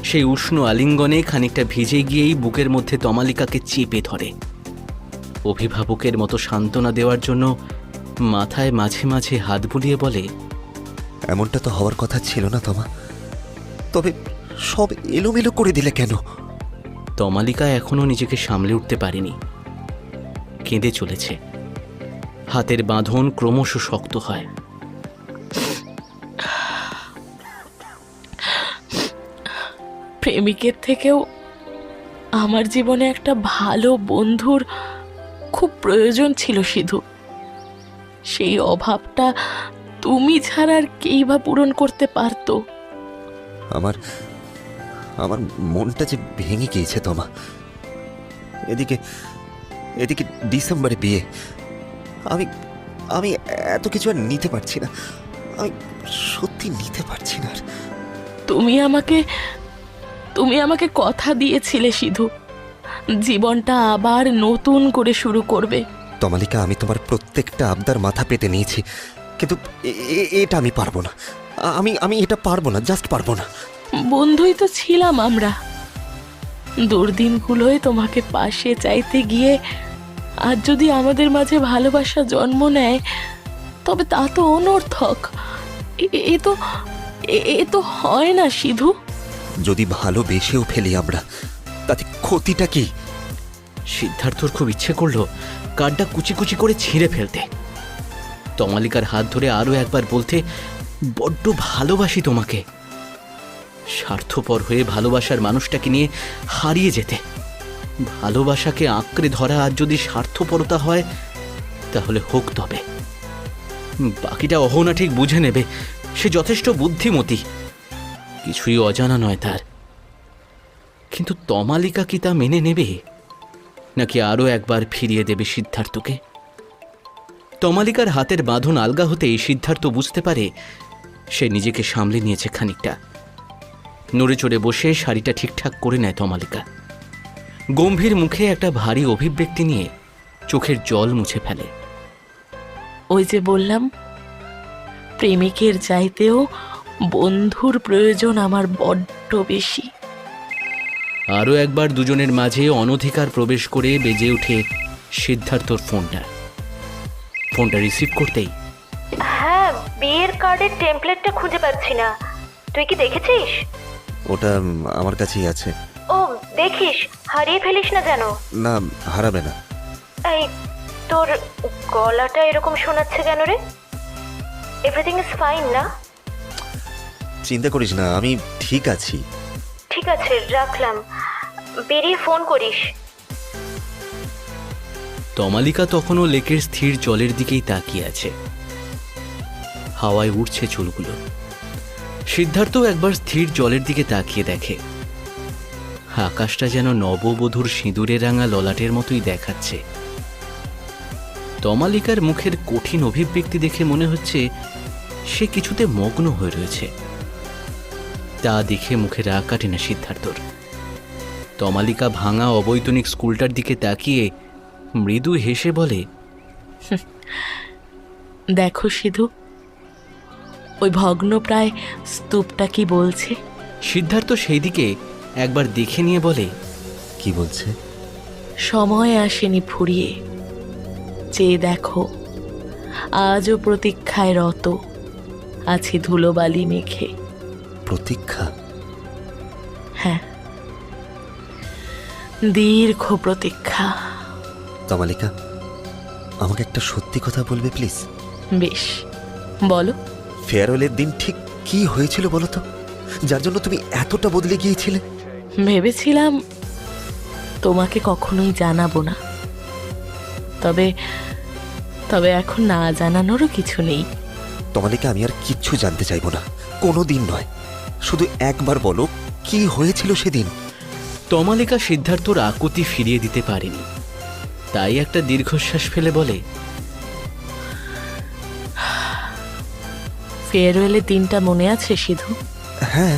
সেই উষ্ণ আলিঙ্গনে খানিকটা ভিজে গিয়েই বুকের মধ্যে তমালিকাকে চেপে ধরে। অভিভাবকের মতো সান্ত্বনা দেওয়ার জন্য মাথায় মাঝে মাঝে হাত বুলিয়ে বলে, এমনটা তো হওয়ার কথা ছিল না তমা, তবে সব এলোমেলো করে দিলে কেন? তমালিকা এখনো নিজেকে সামলে উঠতে পারেনি, কেঁদে চলেছে। হাতের বাঁধন ক্রমশ শক্ত হয়। প্রেমিকের থেকেও আমার জীবনে একটা ভালো বন্ধুর খুব প্রয়োজন ছিল সিধু। সেই অভাবটা তুমি ছাড়া আর কেই বা পূরণ করতে পারতো? আমার আমার মনটা যে ভেঙে গিয়েছে তমা। এদিকে ডিসেম্বরে বিয়ে। আমি আমি এত কিছু আর নিতে পারছি না, আমি সত্যি নিতে পারছি না। তুমি আমাকে কথা দিয়েছিলে সিধু, জীবনটা আবার নতুন করে শুরু করবে। তমালিকা, আমি তোমার প্রত্যেকটা আবদার মাথা পেতে নিয়েছি, কিন্তু এটা আমি পারবো না। আমি এটা পারবো না, জাস্ট পারবো না। বন্ধুই তো ছিলাম আমরা। দুর্দিনগুলোয় তোমাকে পাশে চাইতে গিয়ে আজ যদি আমাদের মাঝে ভালোবাসা জন্ম নেয়, তবে তা তো অনর্থক। এ তো হয় না সিধু। যদি ভালোবেসেও ফেলি আমরা, তাতে ক্ষতিটা কি? সিদ্ধার্থর খুব ইচ্ছে করলো কার্ডটা কুচি কুচি করে ছিঁড়ে ফেলতে, তমালিকার হাত ধরে আরো একবার বলতে, বড্ড ভালোবাসি তোমাকে। স্বার্থপর হয়ে ভালোবাসার মানুষটাকে নিয়ে হারিয়ে যেতে, ভালোবাসাকে আঁকড়ে ধরা আর যদি স্বার্থপরতা হয় তাহলে হোক, তবে বাকিটা অহনা ঠিক বুঝে নেবে। সে যথেষ্ট বুদ্ধিমতী, কিছুই অজানা নয় তার। কিন্তু তমালিকা কি তা মেনে নেবে, নাকি আরও একবার ফিরিয়ে দেবে সিদ্ধার্থকে? তমালিকার হাতের বাঁধন আলগা হতেই সিদ্ধার্থ বুঝতে পারে সে নিজেকে সামলে নিয়েছে খানিকটা। নড়ে চড়ে বসে শাড়িটা ঠিকঠাক করে নেয় তমালিকা। গম্ভীর মুখে একটা ভারী অভিব্যক্তি নিয়ে চোখের জল মুছে ফেলে। ওই যে বললাম, প্রেমিকের চাইতেও বন্ধুর প্রয়োজন আমার বড্ড বেশি। আরও একবার দুজনের মাঝে অনধিকার প্রবেশ করে বেজে ওঠে সিদ্ধার্থর ফোনটা রিসিভ করতেই, হ্যাঁ, বিয়ের কার্ডের টেমপ্লেটটা খুঁজে পাচ্ছি না। তুই কি দেখেছিস? ওটা আমার কাছেই আছে। ও দেখিস, হারিয়ে ফেলিস না যেন। না, হারাবে না। এই, তোর গলাটা এরকম শোনাচ্ছে কেন রে? এভরিথিং ইজ ফাইন না? চিন্তা করিস না, আমি ঠিক আছি। ঠিক আছে, রাখলাম। বেরিয়ে ফোন করিস। তমালিকা তখনও লেকের স্থির জলের দিকেই তাকিয়ে আছে। হাওয়ায় উঠছে চুলগুলো। সিদ্ধার্থ একবার স্থির জলের দিকে তাকিয়ে দেখে আকাশটা যেন নববধূর সিঁদুরে রাঙা ললাটের মতোই দেখাচ্ছে। তমালিকার মুখের কঠিন অভিব্যক্তি দেখে মনে হচ্ছে সে কিছুতে মগ্ন হয়ে রয়েছে। তা দেখে মুখে রাগ কাটে না সিদ্ধার্থর। তমালিকা ভাঙা অবৈতনিক স্কুলটার দিকে তাকিয়ে মৃদু হেসে বলে, দেখো সিধু, ওই ভগ্নপ্রায় স্তূপটা কি বলছে? সিদ্ধার্থ সেই দিকে একবার দেখে নিয়ে বলে, কি বলছে? সময় আসেনি ফুরিয়ে, চেয়ে দেখো, আজও প্রতীক্ষায় রত আছি ধুলোবালি মেখে। প্রতীক্ষা? হ্যাঁ, দীর্ঘ প্রতীক্ষা। তমালিকা, আমাকে একটা সত্যি কথা বলবে প্লিজ? বেশ, বলো। ফেয়ারওয়েলের দিন ঠিক কি হয়েছিল বলো তো, যার জন্য তুমি এতটা বদলে গিয়েছিলে? ভেবেছিলাম তোমাকে কখনোই জানাবো না, তবে তবে এখন না জানানোরও কিছু নেই। তমালিকা, আমি আর কিচ্ছু জানতে চাইবো না, কোনো দিন নয়। শুধু একবার বলো কি হয়েছিল সেদিন। তমালিকা সিদ্ধার্থর আকুতি ফিরিয়ে দিতে পারেনি, তাই একটা দীর্ঘশ্বাস ফেলে বলে, ফেয়ারওয়েলের দিনটা মনে আছে সিধু? হ্যাঁ,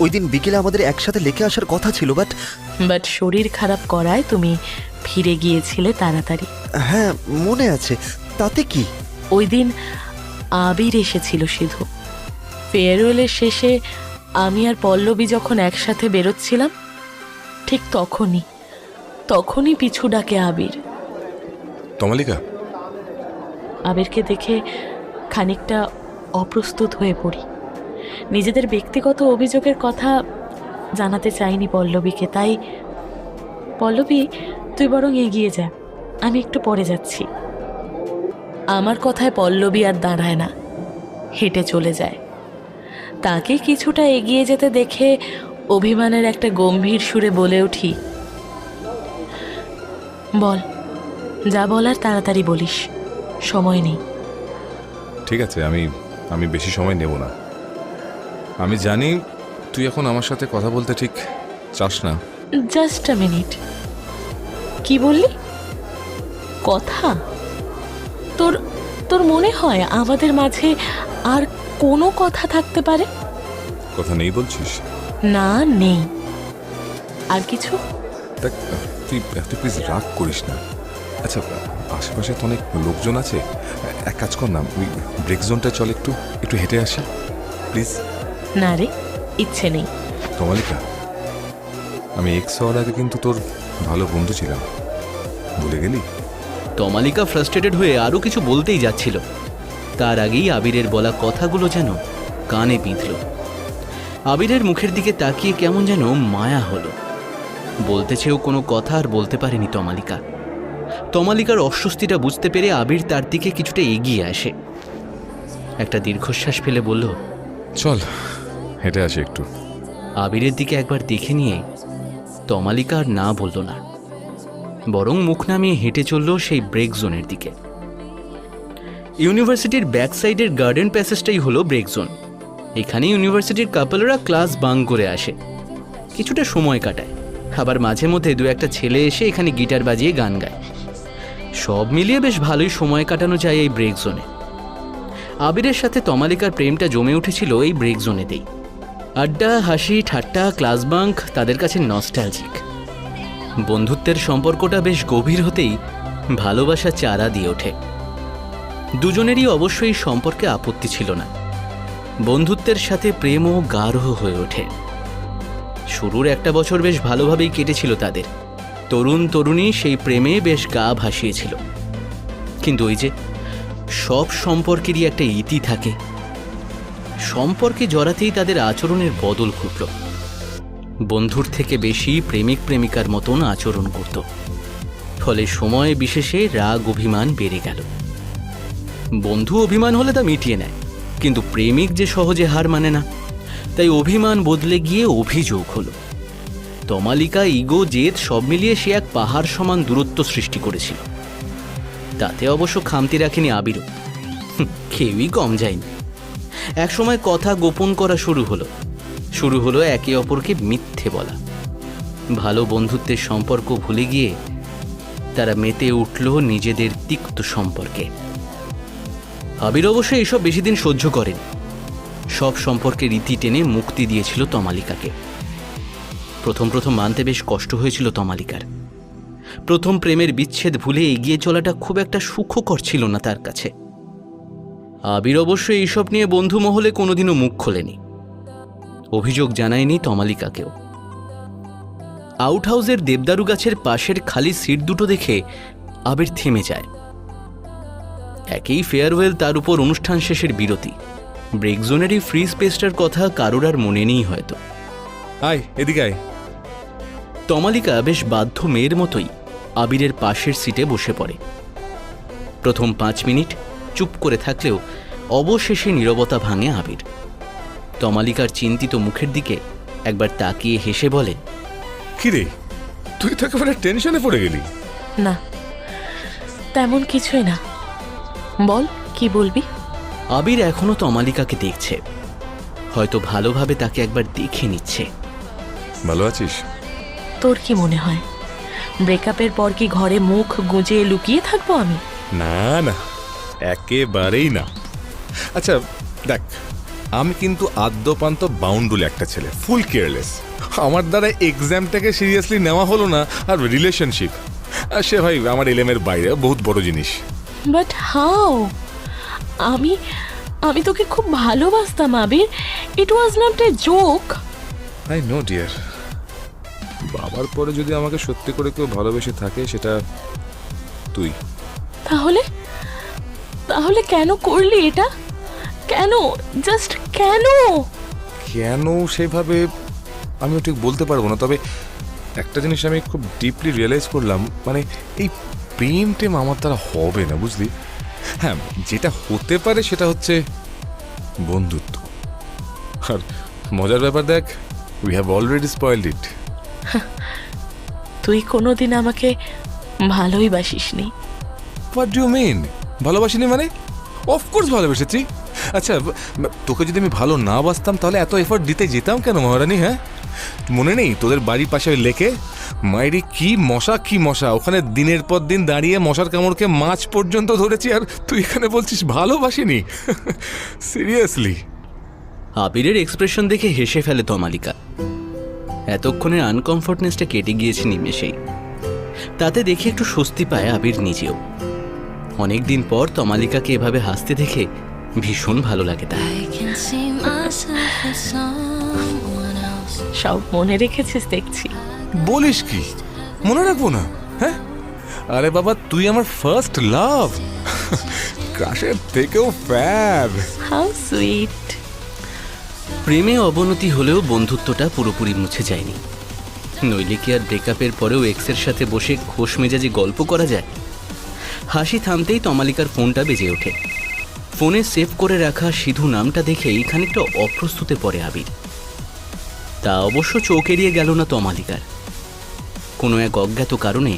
ওই দিন বিকেলে আমাদের একসাথে লেকে আসার কথা ছিল, বাট শরীর খারাপ করায় তুমি ফিরে গিয়েছিলে তাড়াতাড়ি। হ্যাঁ মনে আছে, তাতে কি? ওই দিন আবির এসেছিল সিধু। ফেয়ারওয়েলের শেষে আমি আর পল্লবী যখন একসাথে বেরোচ্ছিলাম, ঠিক তখনই পিছু ডাকে আবির। তমালিকা, আবিরকে দেখে খানিকটা অপ্রস্তুত হয়ে পড়ি। নিজেদের ব্যক্তিগত অভিযোগের কথা জানাতে চাইনি পল্লবীকে, তাই পল্লবী, তুই বরং এগিয়ে যা, আমি একটু পরে যাচ্ছি। আমার কথায় পল্লবী আর দাঁড়ায় না, হেঁটে চলে যায়। তাকে কিছুটা এগিয়ে যেতে দেখে অভিমানের একটা গম্ভীর সুরে বলে উঠি, বল, যা বলার তাড়াতাড়ি বলিস, সময় নেই। ঠিক আছে, আমি বেশি সময় নেব না। আমি জানি তুই এখন আমার সাথে কথা বলতে ঠিক চাস না। জাস্ট আ মিনিট, কি বললি? কথা? তোর মনে হয় আমাদের মাঝে আর কোনো কথা থাকতে পারে? কথা নেই বলছিস? না, নেই। আর কিছু? দেখ, তুই প্লিজ রাগ করিস না। আচ্ছা, আশেপাশে তো অনেক লোকজন আছে, এক কাজ কর না, ওই ব্রেক জোনটা চল, একটু হেঁটে আসি প্লিজ। না রে, ইচ্ছে নেই। তমালিকা, আমি এক্স হওয়ার আগে কিন্তু তোর ভালো বন্ধু ছিলাম, ভুলে গেলি? তমালিকা ফ্রাস্ট্রেটেড হয়ে আরও কিছু বলতেই যাচ্ছিল, তার আগেই আবিরের বলা কথাগুলো যেন কানে বিঁধল। আবিরের মুখের দিকে তাকিয়ে কেমন যেন মায়া হলো। বলতে চেয়েও কোনো কথা আর বলতে পারেনি তমালিকার অস্বস্তিটা বুঝতে পেরে আবির তার দিকে কিছুটা এগিয়ে আসে। একটা দীর্ঘশ্বাস ফেলে বলল, চল হেঁটে আসি একটু। আবিরের দিকে একবার দেখে নিয়ে তমালিকা আর না বলল না। বরং মুখ নামিয়ে হেঁটে চলল সেই ব্রেক জোনের দিকে। ইউনিভার্সিটির ব্যাক সাইডের গার্ডেন প্যাসেজটাই হলো ব্রেক জোন। এখানে ইউনিভার্সিটির কাপলরা ক্লাস বাং করে আসে, কিছুটা সময় কাটায়, আবার মাঝে মধ্যে দু একটা ছেলে এসে এখানে গিটার বাজিয়ে গান গায়। সব মিলিয়ে বেশ ভালোই সময় কাটানো যায় এই ব্রেক জোনে। আবিরের সাথে তমালিকার প্রেমটা জমে উঠেছিল এই ব্রেক জোনেতেই। আড্ডা, হাসি, ঠাট্টা, ক্লাস বাঙ্ক তাদের কাছে নস্টালজিক। বন্ধুত্বের সম্পর্কটা বেশ গভীর হতেই ভালোবাসা চারা দিয়ে ওঠে। দুজনেরই অবশ্যই সম্পর্কে আপত্তি ছিল না। বন্ধুত্বের সাথে প্রেমও গাঢ় হয়ে ওঠে। শুরুর একটা বছর বেশ ভালোভাবেই কেটেছিল তাদের। তরুণ তরুণী সেই প্রেমে বেশ গা ভাসিয়েছিল। কিন্তু ওই যে সব সম্পর্কেরই একটা ইতি থাকে। সম্পর্কে জড়াতেই তাদের আচরণের বদল ঘটল। বন্ধুর থেকে বেশি প্রেমিক প্রেমিকার মতন আচরণ করত। ফলে সময় বিশেষে রাগ অভিমান বেড়ে গেল। বন্ধু অভিমান হলে তা মিটিয়ে নেয়, কিন্তু প্রেমিক যে সহজে হার মানে না, তাই অভিমান বদলে গিয়ে অভিযোগ হলো। তমালিকা, ইগো, জেদ সব মিলিয়ে সে এক পাহাড় সমান দূরত্ব সৃষ্টি করেছিল। তাতে অবশ্য খামতি রাখেনি আবিরও, কেউই কম যায়নি। একসময় কথা গোপন করা শুরু হলো একে অপরকে মিথ্যে বলা। ভালো বন্ধুত্বের সম্পর্ক ভুলে গিয়ে তারা মেতে উঠল নিজেদের তিক্ত সম্পর্কে। আবির অবশ্য এসব বেশি দিন সহ্য করেনি। সব সম্পর্কে রীতি টেনে মুক্তি দিয়েছিল তমালিকাকে। প্রথম মানতে বেশ কষ্ট হয়েছিল তমালিকার। প্রথম প্রেমের বিচ্ছেদ ভুলে এগিয়ে চলাটা খুব একটা সুখকর ছিল না তার কাছে। আবির অবশ্য এইসব নিয়ে বন্ধু মহলে কোনোদিনও মুখ খোলেনি, অভিযোগ জানায়নি তমালিকাকেও। আউট হাউসের দেবদারু গাছের পাশের খালি সিট দুটো দেখে আবির থেমে যায়। একই ফেয়ারওয়েল, তার উপর অনুষ্ঠান শেষের বিরতি। ব্রেক জোনের এই ফ্রি স্পেসটার কথা কারোর আর মনে নেই হয়তো। আয় এদিকে আয়। তমালিকা বেশ বাধ্য মেয়ের মতোই আবিরের পাশের সিটে বসে পড়ে। প্রথম 5 মিনিট চুপ করে থাকলেও অবশেষে নীরবতা ভাঙে আবির। তমালিকার চিন্তিত মুখের দিকে একবার তাকিয়ে হেসে বলে, কিরে, তুই তো একেবারে টেনশনে পড়ে গেলি। না, তেমন কিছুই না। বল, কি বলবি? আবির এখনো তমালিকাকে দেখছে, হয়তো ভালোভাবে তাকে একবার দেখে নিচ্ছে। ভালো আছিস? তোর কি মনে হয় ব্রেকআপের পর কি ঘরে মুখ গুঁজে লুকিয়ে থাকবো আমি? না না, একেবারেই না। আচ্ছা দেখ, আমি কিন্তু আদ্যপান্ত বাউন্ডুল একটা ছেলে, ফুল কেয়ারলেস। আমার দ্বারা এক্সামটাকে সিরিয়াসলি নেওয়া হলো না, আর রিলেশনশিপ সে ভাই আমার এলেমের বাইরে, বহুত বড় জিনিস। But how? আমি তোকে খুব ভালোবাসতাম Abir. It was not a joke. I know dear. বাবার পরে যদি আমাকে সত্যি করে কেউ ভালোবেসে থাকে সেটা তুই। তাহলে কেন করলি এটা? কেন? জাস্ট কেন? কেন সেভাবে আমিও ঠিক বলতে পারবো না, তবে একটা জিনিস আমি খুব ডিপলি রিয়েলাইজ করলাম, মানে এই প্রেম টেম আমার দ্বারা হবে না, বুঝলি? হ্যাঁ, যেটা হতে পারে সেটা হচ্ছে বন্ধুত্ব। আর মজার ব্যাপার দেখ, we have already spoiled it. তুই কোনোদিন আমাকে ভালোই বাসিসনি। What do you mean? ভালোবাসিনি মানে? অফকোর্স ভালোবেসেছি। আচ্ছা, তোকে যদি আমি ভালো না বাসতাম তাহলে এত এফোর্ট দিতে যেতাম কেন মহারানী? হ্যাঁ, মনে নেই তোদের বাড়ির পাশে ওই লেকে মাইরি কি মশা, ওখানে দিনের পর দিন দাঁড়িয়ে মশার কামড়কে মাছ পর্যন্ত ধরেছি, আর তুই এখানে বলছিস ভালোবাসিনি? সিরিয়াসলি? আবিরের এক্সপ্রেশন দেখে হেসে ফেলে তমালিকা। এতক্ষণের আনকমফোর্টনেসটা কেটে গিয়েছে নিমেষেই। তাতে দেখে একটু স্বস্তি পায় আবির নিজেও। অনেকদিন পর তমালিকাকে এভাবে হাসতে দেখে ভীষণ ভালো লাগে তার। সব মনে রেখেছিস দেখছি। বলিস কি? মনে রাখবো না? হ্যাঁ, আরে বাবা, তুই আমার ফার্স্ট লাভ, ক্রাশের থেকেও ফ্যাব। How sweet. প্রেমে অবনতি হলেও বন্ধুত্বটা পুরোপুরি মুছে যায়নি। নইলে কি আর ব্রেকআপের পরেও এক্সের সাথে বসে খোশ মেজাজে গল্প করা যায়? হাসি থামতেই তমালিকার ফোনটা বেজে ওঠে। ফোনে সেভ করে রাখা সিধু নামটা দেখেই খানিকটা অপ্রস্তুতে পড়ে আবির। তা অবশ্য চোখ এড়িয়ে গেল না তমালিকার। কোনো এক অজ্ঞাত কারণে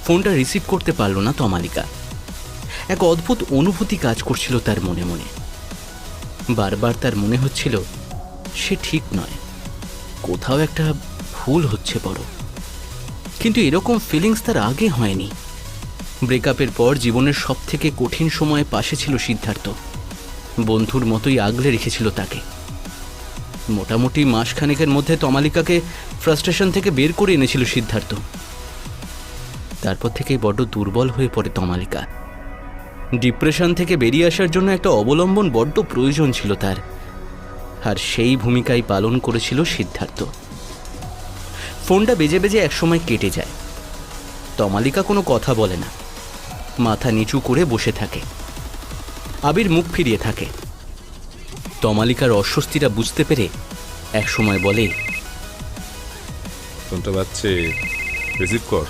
ফোনটা রিসিভ করতে পারল না তমালিকা। এক অদ্ভুত অনুভূতি কাজ করছিল তার মনে মনে। বারবার তার মনে হচ্ছিল সে ঠিক নয়, কোথাও একটা ভুল হচ্ছে বড়। কিন্তু এরকম ফিলিংস তার আগে হয়নি। ব্রেকআপের পর জীবনের সবথেকে কঠিন সময়ে পাশে ছিল সিদ্ধার্থ, বন্ধুর মতোই আগলে রেখেছিল তাকে। মোটামুটি মাসখানেকের মধ্যে তমালিকাকে ফ্রাস্ট্রেশন থেকে বের করে এনেছিল সিদ্ধার্থ। তারপর থেকেই বড্ড দুর্বল হয়ে পড়ে তমালিকা। ডিপ্রেশন থেকে বেরিয়ে আসার জন্য একটা অবলম্বন বড্ড প্রয়োজন ছিল তার, আর সেই ভূমিকাই পালন করেছিল সিদ্ধার্থ। ফোনটা বেজে বেজে একসময় কেটে যায়। তমালিকা কোনো কথা বলে না, মাথা নিচু করে বসে থাকে। আবির মুখ ফিরিয়ে থাকে। তমালিকার অস্বস্তিটা বুঝতে পেরে একসময় বলে, ফোনটা বাজছে, রিসিভ কর।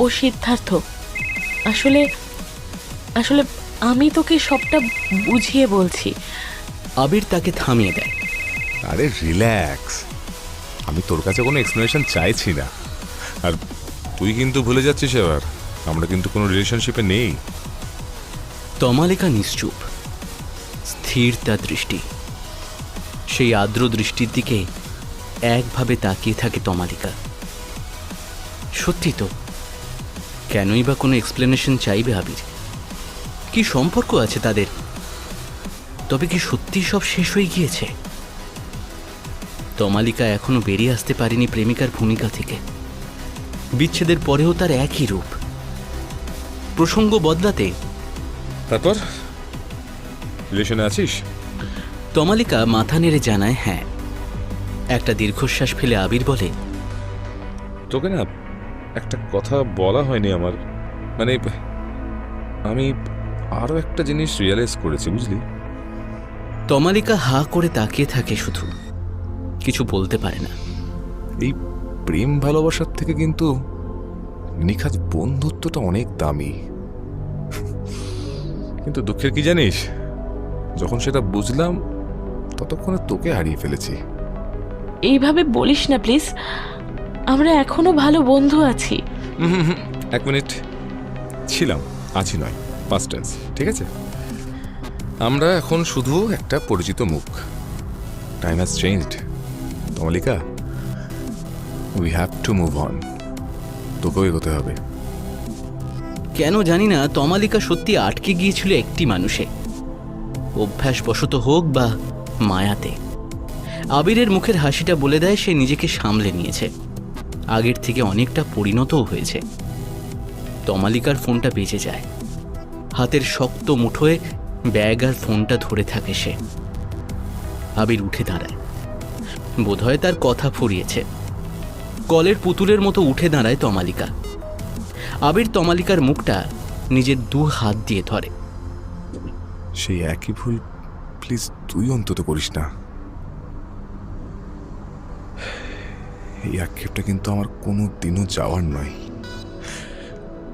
ও সিদ্ধার্থ, আসলে আসলে আমি তোকে সবটা বুঝিয়ে বলছি। আবির তাকে থামিয়ে দেয়। আরে রিল্যাক্স, আমি তোর কাছে কোনো এক্সপ্লেনেশন চাইছি না। আর তুই কিন্তু ভুলে যাচ্ছিস এবার, আমরা কিন্তু কোনো রিলেশনশিপে নেই। তমালিকা নিশ্চুপ, স্থির তার দৃষ্টি। সেই আর্দ্র দৃষ্টির দিকে একভাবে তাকিয়ে থাকে তমালিকা। সত্যি তো, কেনই বা কোনো এক্সপ্লেনেশন চাইবে আবির? কি সম্পর্ক আছে তাদের? তবে কি সত্যি সব শেষ হয়ে গিয়েছে? তমালিকা এখনো বেরিয়ে আসতে পারেনি প্রেমিকার ভূমিকা থেকে। বিচ্ছেদের পরেও তার একই রূপ। প্রসঙ্গ বদলাতে, তারপর রিলেশনে আছিস? তমালিকা মাথা নেড়ে জানায় হ্যাঁ। একটা দীর্ঘশ্বাস ফেলে আবির বলে, তোকে না একটা কথা বলা হয়নি আমার, মানে আমি আরো একটা জিনিস রিয়েলাইজ করেছি, বুঝলি? তমালিকা হা করে তাকিয়ে থাকে, শুধু কিছু বলতে পারে না। এই প্রেম ভালোবাসার থেকে কিন্তু নিখাত বন্ধুত্বটা অনেক দামি। কিন্তু দুঃখের কি জানিস, যখন সেটা বুঝলাম ততক্ষণে তোকে হারিয়ে ফেলেছি। এইভাবে বলিস না প্লিজ, আমরা এখনো ভালো বন্ধু আছি। এক মিনিট, ছিলাম, আছি নয়, পাস্ট টেন্স, ঠিক আছে? আমরা এখন শুধু একটা পরিচিত মুখ। Time has changed Tamalika, we have to move on. তোকেও এগোতে হবে। কেন জানি না তমালিকা সত্যি আটকে গিয়েছিল একটি মানুষে, অভ্যাসবশত হোক বা মায়াতে। আবিরের মুখের হাসিটা বলে দেয় সে নিজেকে সামলে নিয়েছে, আগের থেকে অনেকটা পরিণতও হয়েছে। তমালিকার ফোনটা বেজে যায়। হাতের শক্ত মুঠোয় ব্যাগ আর ফোনটা ধরে থাকে সে। আবির উঠে দাঁড়ায়, বোধহয় তার কথা ফুরিয়েছে। কলের পুতুলের মতো উঠে দাঁড়ায় তমালিকা। আবির তমালিকার মুখটা নিজের দু হাত দিয়ে ধরে। সেই একই ভুল প্লিজ তুই অন্তত করিস না। এই আক্ষেপটা কিন্তু আমার কোনো দিনও যাওয়ার নয়।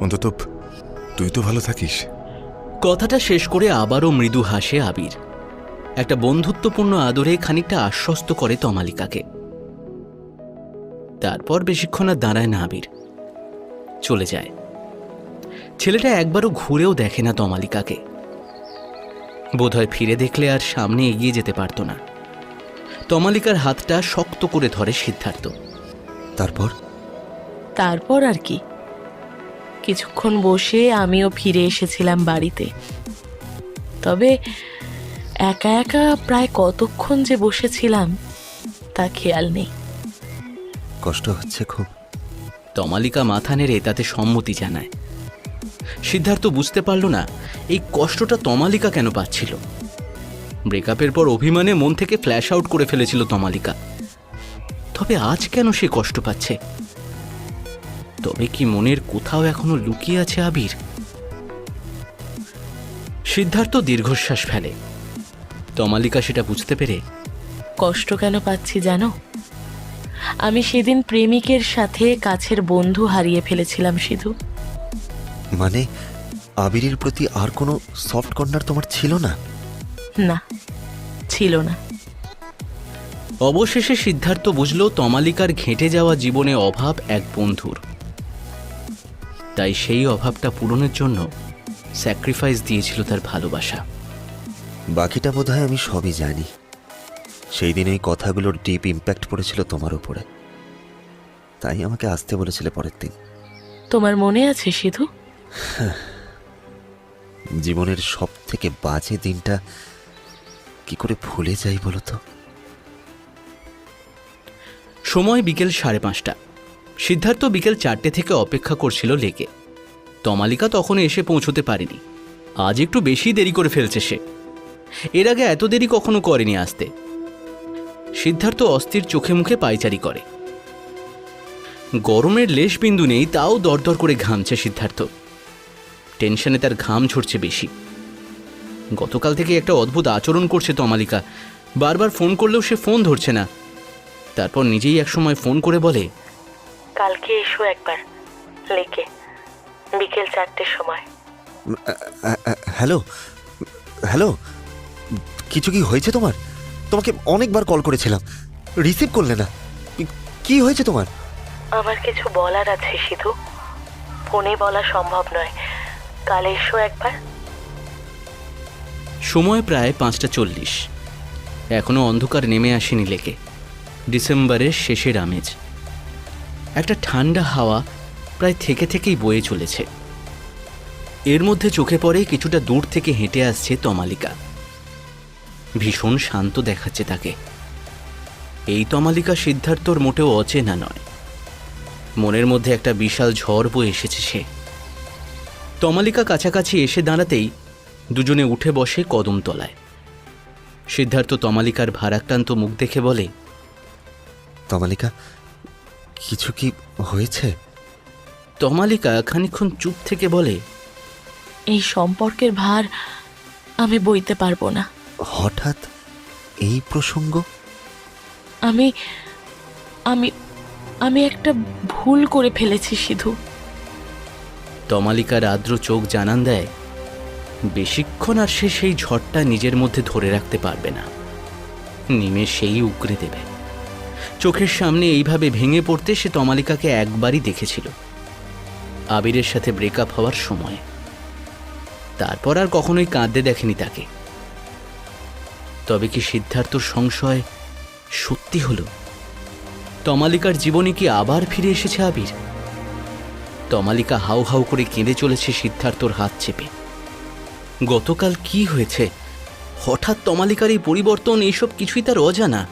অন্তত তুই তো ভালো থাকিস। কথাটা শেষ করে আবারও মৃদু হাসে আবির। একটা বন্ধুত্বপূর্ণ আদরে খানিকটা আশ্বস্ত করে তমালিকাকে। তারপর বেশিক্ষণ আর দাঁড়ায় না আবির, চলে যায়। ছেলেটা একবারও ঘুরেও দেখে না তমালিকাকে। বোধহয় ফিরে দেখলে আর সামনে এগিয়ে যেতে পারত না। তমালিকার হাতটা শক্ত করে ধরে সিদ্ধার্থ। তারপর আর কি, কিছুক্ষণ বসে আমিও ফিরে এসেছিলাম বাড়িতে। তবে একা একা প্রায় কতক্ষণ যে বসেছিলাম তা খেয়াল নেই। কষ্ট হচ্ছে খুব? তমালিকা মাথা নেড়ে তাতে সম্মতি জানায়। সিদ্ধার্থ বুঝতে পারল না এই কষ্টটা তমালিকা কেন পাচ্ছিল। ব্রেকআপের পর অভিমানে মন থেকে ফ্ল্যাশ আউট করে ফেলেছিল তমালিকা। তবে আজ কেন সে কষ্ট পাচ্ছে? তবে কি মনের কোথাও এখনো লুকিয়ে আছে আবির? সিদ্ধার্থ দীর্ঘশ্বাস ফেলে। তমালিকা সেটা বুঝতে পেরে, কষ্ট কেন পাচ্ছি জানো? আমি সেদিন প্রেমিকের সাথে কাছের বন্ধু হারিয়ে ফেলেছিলাম সিধু। মানে আবিরের প্রতি আর কোনো সফট কর্নার তোমার ছিল না? না, ছিল না। অবশেষে সিদ্ধার্থ বুঝল তমালিকার ঘেঁটে যাওয়া জীবনে অভাব এক বন্ধুর। তাই সেই অভাবটা পূরণের জন্য স্যাক্রিফাইস দিয়েছিল তার ভালোবাসা। বাকিটা বোধহয় আমি সবই জানি। সেই দিন এই কথাগুলোর ডিপ ইম্প্যাক্ট পড়েছিল তোমার উপরে, তাই আমাকে আসতে বলেছিলে পরের দিন। তোমার মনে আছে সিধু? জীবনের সব থেকে বাজে দিনটা কি করে ভুলে যাই বলো তো? সময় বিকেল 5:30। সিদ্ধার্থ বিকেল 4টে থেকে অপেক্ষা করছিল লেকে। তমালিকা তখনও এসে পৌঁছতে পারেনি। আজ একটু বেশি দেরি করে ফেলছে সে। এর আগে এত দেরি কখনো করেনি আসতে। সিদ্ধার্থ অস্থির চোখে মুখে পায়চারি করে। গরমের লেশ বিন্দু নেই, তাও দরদর করে ঘামছে সিদ্ধার্থ। টেনশনে তার ঘাম ঝরছে বেশি। গতকাল থেকে একটা অদ্ভুত আচরণ করছে তমালিকা। বারবার ফোন করলেও সে ফোন ধরছে না। তারপর নিজেই একসময় ফোন করে বলে, কালকে এসো একবার লেকে, বিকেল 4টের সময়। হ্যালো হ্যালো, কিছু কি হয়েছে তোমার? তোমাকে অনেকবার কল করেছিলাম, রিসিভ করলে না। কি হয়েছে তোমার? আমার কিছু বলার আছে সিধু, ফোনে বলা সম্ভব নয়। কাল এসো একবার। সময় প্রায় 5:40। এখনো অন্ধকার নেমে আসেনি লেকে। ডিসেম্বরের শেষের আমেজ। একটা ঠান্ডা হাওয়া প্রায় থেকে থেকেই বয়ে চলেছে। এর মধ্যে চোখে পড়ে কিছুটা দূর থেকে হেঁটে আসছে তমালিকা। ভীষণ শান্ত দেখাচ্ছে তাকে। এই তমালিকা সিদ্ধার্থর মোটেও অচেনা নয়। মনের মধ্যে একটা বিশাল ঝড় বয়ে এসেছে সে। তমালিকা কাছাকাছি এসে দাঁড়াতেই দুজনে উঠে বসে কদমতলায়। সিদ্ধার্থ তমালিকার ভারাক্রান্ত মুখ দেখে বলে, তমালিকা, কিছু কি হয়েছে? তমালিকা খানিকক্ষণ চুপ থেকে বলে, এই সম্পর্কের ভার আমি বইতে পারবো না। হঠাৎ এই প্রসঙ্গ? আমি আমি আমি একটা ভুল করে ফেলেছি সিধু। তমালিকার আর্দ্র চোখ জানান দেয়, বেশিক্ষণ আর সে সেই ঝড়টা নিজের মধ্যে ধরে রাখতে পারবে না। নিমেষেই উগরে দেবে। চোখের সামনে এইভাবে ভেঙে পড়তে সে তমালিকাকে একবারই দেখেছিল, আবিরের সাথে ব্রেকআপ হওয়ার সময়। তারপর আর কখনোই কাঁদতে দেখেনি তাকে। তবে কি সিদ্ধার্থর সংশয় সত্যি হলো? তমালিকার জীবনে কি আবার ফিরে এসেছে আবির? তমালিকা হাউ হাউ করে কেঁদে চলেছে সিদ্ধার্থর হাত চেপে। গতকাল কি হয়েছে? হঠাৎ তমালিকার এই পরিবর্তন, এইসব কিছুই তার অজানা।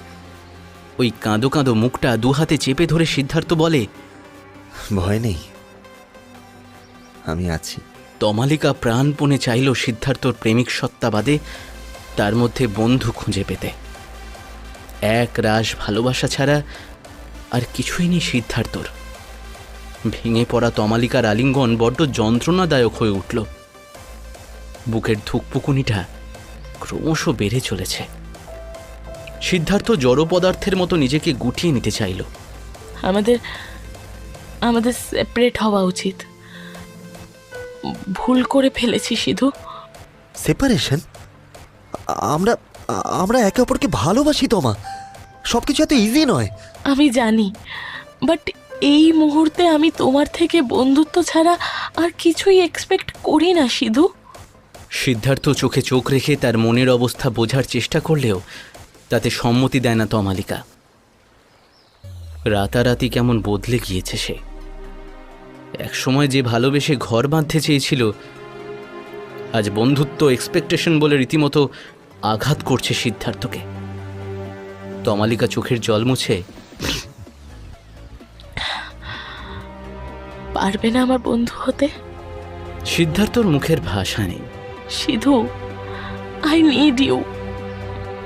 ওই কাঁদো কাঁদো মুখটা দুহাতে চেপে ধরে সিদ্ধার্থ বলে, ভয় নেই, আমি আছি। তমালিকা প্রাণপণে চাইল সিদ্ধার্থর প্রেমিক সত্তা বাদে তার মধ্যে বন্ধু খুঁজে পেতে। এক রাশ ভালোবাসা ছাড়া আর কিছুই নেই সিদ্ধার্থর। ভেঙে পড়া তমালিকার আলিঙ্গন বড্ড যন্ত্রণাদায়ক হয়ে উঠল। বুকের ধুকপুকুনিটা ক্রমশ বেড়ে চলেছে। সিদ্ধার্থ জড় পদার্থের মতো নিজেকে গুটিয়ে নিতে চাইল। আমাদের আমাদের সেপারেট হওয়া উচিত। ভুল করে ফেলেছি সিধু। সেপারেশন? আমরা আমরা একে অপরকে ভালোবাসি তোমা। সবকিছু এত ইজি নয়। আমি জানি, বাট এই মুহূর্তে আমি তোমার থেকে বন্ধুত্ব ছাড়া আর কিছুই এক্সপেক্ট করি না সিধু। সিদ্ধার্থ চোখে চোখ রেখে তার মনের অবস্থা বোঝার চেষ্টা করলেও তাতে সম্মতি দেয় না তমালিকা। রাতারাতি কেমন বদলে গিয়েছে সে। একসময় যে ভালোবেসে ঘর বাঁধতে চেয়েছিল, আজ বন্ধুত্ব এক্সপেকটেশন বলে রীতিমতো আঘাত করছে সিদ্ধার্থকে। তমালিকা চোখের জল মুছে, পারবে না আমার বন্ধু হতে? সিদ্ধার্থর মুখের ভাষা নেই। Sidhu, I need you,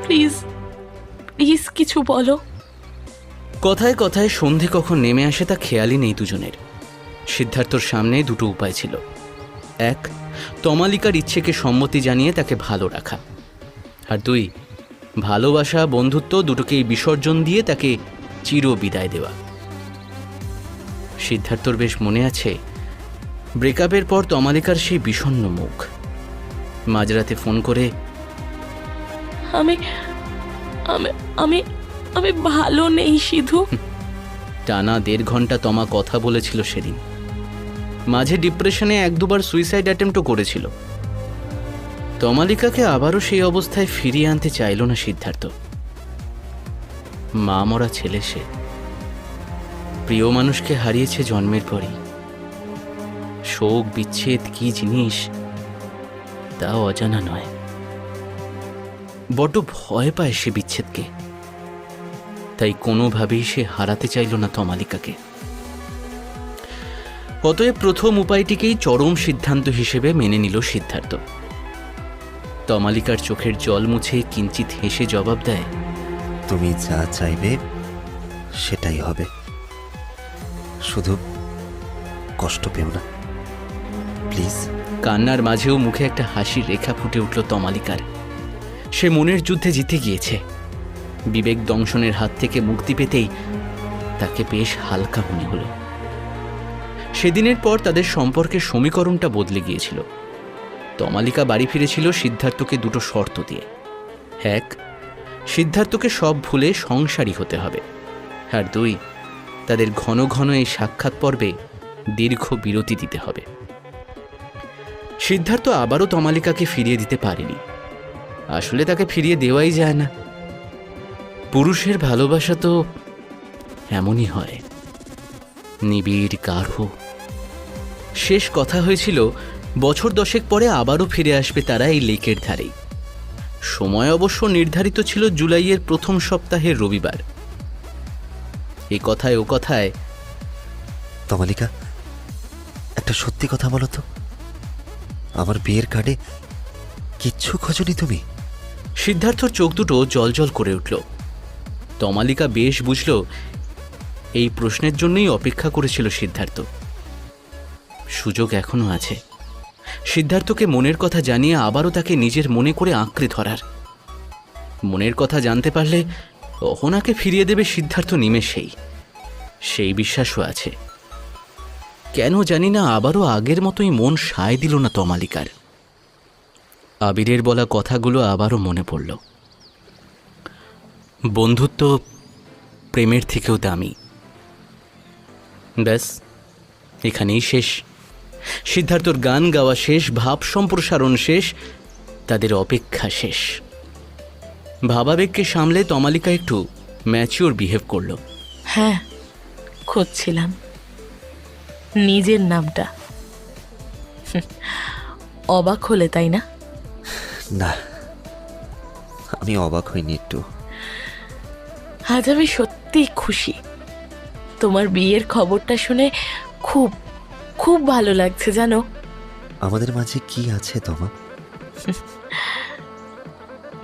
please please কিছু বলো। কথায় কথায় সন্ধে কখন নেমে আসে তা খেয়ালই নেই দুজনের। সিদ্ধার্থর সামনে দুটো উপায় ছিল। এক, তমালিকার ইচ্ছেকে সম্মতি জানিয়ে তাকে ভালো রাখা। আর দুই, ভালোবাসা বন্ধুত্ব দুটোকেই বিসর্জন দিয়ে তাকে চির বিদায় দেওয়া। সিদ্ধার্থর বেশ মনে আছে ব্রেকআপের পর তমালিকার সেই বিষণ্ণ মুখ। মাঝরাতে ফোন করে, আমি আমি আমি আমি ভালো নেই সিধু। টানা 1.5 ঘন্টা তমা কথা বলেছিল সেদিন। মাঝে ডিপ্রেশনে 1-2বার সুইসাইড অ্যাটেম্পটও করেছিল। তমালিকাকে আবারও সেই অবস্থায় ফিরিয়ে আনতে চাইল না সিদ্ধার্থ। মা মরা ছেলে সে, প্রিয় মানুষকে হারিয়েছে জন্মের পরই। শোক বিচ্ছেদ কি জিনিস তা অজানা নয়। বড্ড ভয় পায় সে বিচ্ছেদকে, তাই কোনোভাবেই সে হারাতে চাইল না তমালিকাকে। অতএব প্রথম উপায়টিকেই চরম সিদ্ধান্ত হিসেবে মেনে নিল সিদ্ধার্থ। তমালিকার চোখের জল মুছে কিঞ্চিত হেসে জবাব দেয়, তুমি যা চাইবে সেটাই হবে, শুধু কষ্ট পেও না প্লিজ। কান্নার মাঝেও মুখে একটা হাসির রেখা ফুটে উঠল তমালিকার। সে মনের যুদ্ধে জিতে গিয়েছে। বিবেক দংশনের হাত থেকে মুক্তি পেতেই তাকে বেশ হালকা মনে হলো। সেদিনের পর তাদের সম্পর্কের সমীকরণটা বদলে গিয়েছিল। তমালিকা বাড়ি ফিরেছিল সিদ্ধার্থকে দুটো শর্ত দিয়ে। 1, সিদ্ধার্থকে সব ভুলে সংসারী হতে হবে, আর 2, তাদের ঘন ঘন এই সাক্ষাৎ পর্বে দীর্ঘ বিরতি দিতে হবে। সিদ্ধার্থ আবারও তমালিকাকে ফিরিয়ে দিতে পারেনি। আসলে তাকে ফিরিয়ে দেওয়াই যায় না। পুরুষের ভালোবাসা তো এমনই হয়, নিবিড় গাঢ়। শেষ কথা হয়েছিল বছর 10 পরে আবারও ফিরে আসবে তারা এই লেকের ধারেই। সময় অবশ্য নির্ধারিত ছিল জুলাইয়ের প্রথম সপ্তাহের রবিবার। এই কথায় ও কথায়, তমালিকা, একটা সত্যি কথা বলো তো, আমার বিয়ের কার্ডে কিচ্ছু খোঁজনি তুমি? সিদ্ধার্থর চোখ দুটো জলজল করে উঠল। তমালিকা বেশ বুঝল এই প্রশ্নের জন্যই অপেক্ষা করেছিল সিদ্ধার্থ। সুযোগ এখনো আছে সিদ্ধার্থকে মনের কথা জানিয়ে আবারও তাকে নিজের মনে করে আঁকড়ে ধরার। মনের কথা জানতে পারলে অহনাকে ফিরিয়ে দেবে সিদ্ধার্থ নিমেষেই, সেই বিশ্বাসও আছে। কেন জানি না আবারও আগের মতোই মন সায় দিল না তমালিকার। আবিরের বলা কথাগুলো আবারও মনে পড়ল। বন্ধুত্ব প্রেমের থেকেও দামি। ব্যাস, এখানেই শেষ। সিদ্ধার্থর গান গাওয়া শেষ, ভাব সম্প্রসারণ শেষ, তাদের অপেক্ষা শেষ। ভাবাবেগকে সামলে তমালিকা একটু ম্যাচিওর বিহেভ করল। হ্যাঁ, খুঁজছিলাম নিজের নামটা। অবাক হলে তাই না? না, আমি অবাক হইনি একটু। আজ আমি সত্যি খুশি। তোমার বিয়ের খবরটা শুনে খুব খুব ভালো লাগছে জানো। আমাদের মাঝে কি আছে তোমা?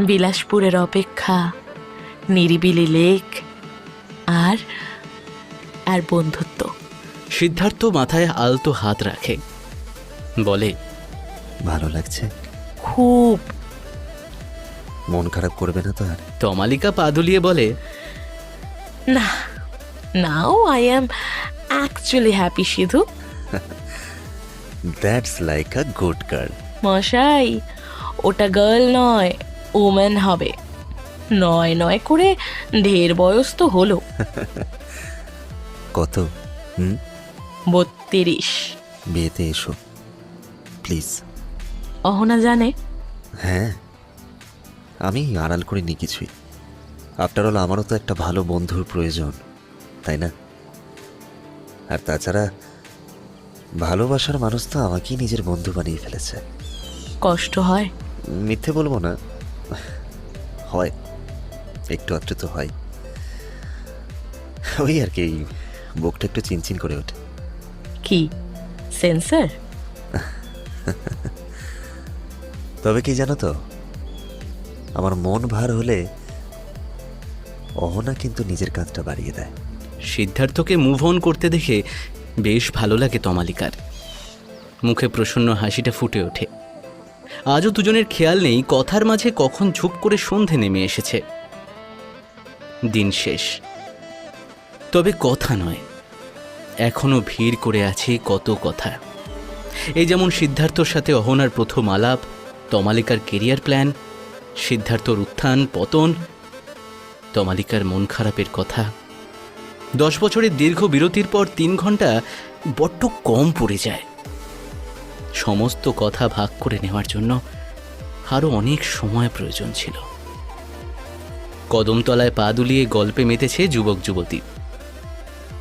বিলাসপুরের অপেক্ষা, নিরিবিলি লেক আর আর বন্ধুত্ব। সিদ্ধার্থ মাথায় আলতো হাত রাখে, বলে, ভালো লাগছে? খুব। মন খারাপ করবে না তো আর? তমালিকা পা দুলিয়ে বলে, না, now I am actually happy Sidhu. That's like a good girl. মশাই, ওটা গার্ল নয়, ওম্যান হবে। নয় করে ঢের বয়স তো হলো। কত? 32। বিয়েতে এসো প্লিজ। অহনা জানে? হ্যাঁ, আমি আড়াল করিনি কিছুই। আফটার অল আমারও তো একটা ভালো বন্ধুর প্রয়োজন, তাই না? আর তাছাড়া ভালোবাসার মানুষ তো আমাকেই নিজের বন্ধু বানিয়ে ফেলেছে। কষ্ট হয়? মিথ্যে বলবো না, হয়, একটু আধটু তো হয়। ওই আর কি, বুকটা একটু চিনচিন করে ওঠে। কি সেন্সার? তবে কি জানো তো, আমার মন ভার হলে অহনা কিন্তু নিজের কাজটা বাড়িয়ে দেয়। সিদ্ধার্থকে মুভ অন করতে দেখে বেশ ভালো লাগে তমালিকার। মুখে প্রসন্ন হাসিটা ফুটে ওঠে। আজও দুজনের খেয়াল নেই কথার মাঝে কখন ঝুপ করে সন্ধে নেমে এসেছে। দিন শেষ, তবে কথা নয়, এখনো ভিড় করে আছে কত কথা। এই যেমন সিদ্ধার্থর সাথে অহনার প্রথম আলাপ, তমালিকার কেরিয়ার প্ল্যান, সিদ্ধার্থর উত্থান পতন, তমালিকার মন খারাপের কথা। 10 বছরের দীর্ঘ বিরতির পর 3 ঘন্টা বড্ড কম পড়ে যায়। সমস্ত কথা ভাগ করে নেওয়ার জন্য আরও অনেক সময় প্রয়োজন ছিল। কদমতলায় পা দুলিয়ে গল্পে মেতেছে যুবক যুবতী।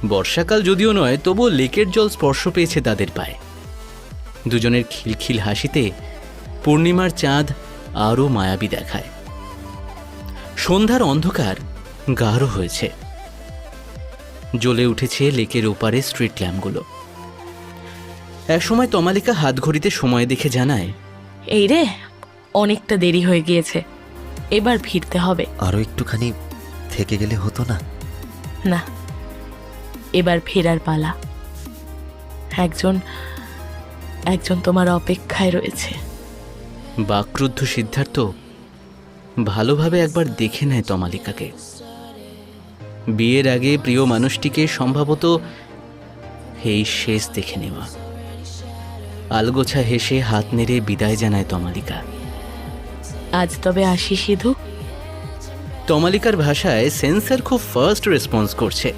বর্ষাকাল যদিও নয়, তবুও লেকের জল স্পর্শ পেয়েছে তাদের পায়ে। দুজনের খিলখিল হাসিতে পূর্ণিমার চাঁদ আরও মায়াবী দেখায়। সন্ধ্যার অন্ধকার গাঢ় হয়েছে, জ্বলে উঠেছে লেকের ওপারে স্ট্রিট ল্যাম্পগুলো। একসময় তমালিকা হাত ঘড়িতে সময় দেখে জানায়, এই রে, অনেকটা দেরি হয়ে গিয়েছে, এবার ফিরতে হবে। আরও একটুখানি থেকে গেলে হতো না? না, এবার ফেরার পালা। একজন একজন তোমার অপেক্ষায় রয়েছে। বাকরুদ্ধ সিদ্ধার্থ ভালোভাবে একবার দেখে নেয় তমালিকাকে। বিয়ের আগে প্রিয় মানুষটিকে সম্ভবত এই শেষ দেখে নেওয়া। আলগোছা হেসে হাত নেড়ে বিদায় জানায় তমালিকা। আজ তবে আসি সিধু। তমালিকার ভাষায় সেন্সার খুব ফার্স্ট রেসপন্স করছে।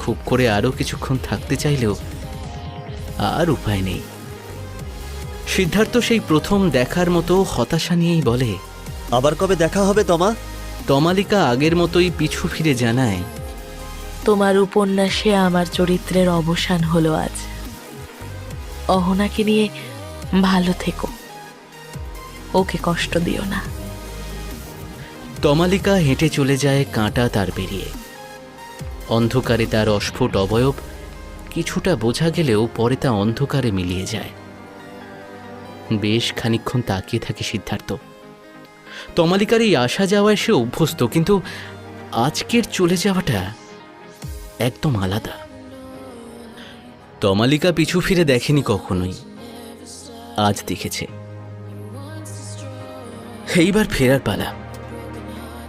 খুব করে আরও কিছুক্ষণ থাকতে চাইলেও আর উপায় নেই। সিদ্ধার্থ সেই প্রথম দেখার মতো হতাশা নিয়েই বলে, আবার কবে দেখা হবে তোমা? তমালিকা আগের মতোই পিছু ফিরে জানায়, তোমার উপন্যাসে আমার চরিত্রের অবসান হলো আজ। অহনাকে নিয়ে ভালো থেকো, ওকে কষ্ট দিও না। তমালিকা হেঁটে চলে যায় কাঁটা তার বেরিয়ে। অন্ধকারে তার অস্ফুট অবয়ব কিছুটা বোঝা গেলেও পরে তা অন্ধকারে মিলিয়ে যায়। বেশ খানিকক্ষণ তাকিয়ে থাকে সিদ্ধার্থ। তমালিকার এই আসা যাওয়ায় সে অভ্যস্ত, কিন্তু আজকের চলে যাওয়াটা একদম আলাদা। তমালিকা পিছু ফিরে দেখেনি কখনোই, আজ দেখেছে। এইবার ফেরার পালা।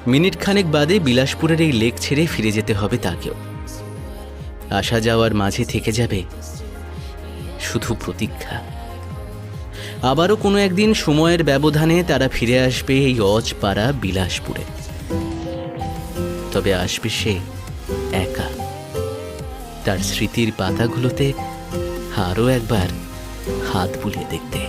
মিনিট খানেক বাদে বিলাসপুরের এই লেক ছেড়ে ফিরে যেতে হবে তাকেও। আসা যাওয়ার মাঝে থেকে যাবে শুধু প্রতীক্ষা। আবারও কোনো একদিন সময়ের ব্যবধানে তারা ফিরে আসবে এই অজপাড়া বিলাসপুরে। তবে আসবে সে একা, তার স্মৃতির পাতাগুলোতে আরও একবার হাত বুলিয়ে দেখতে।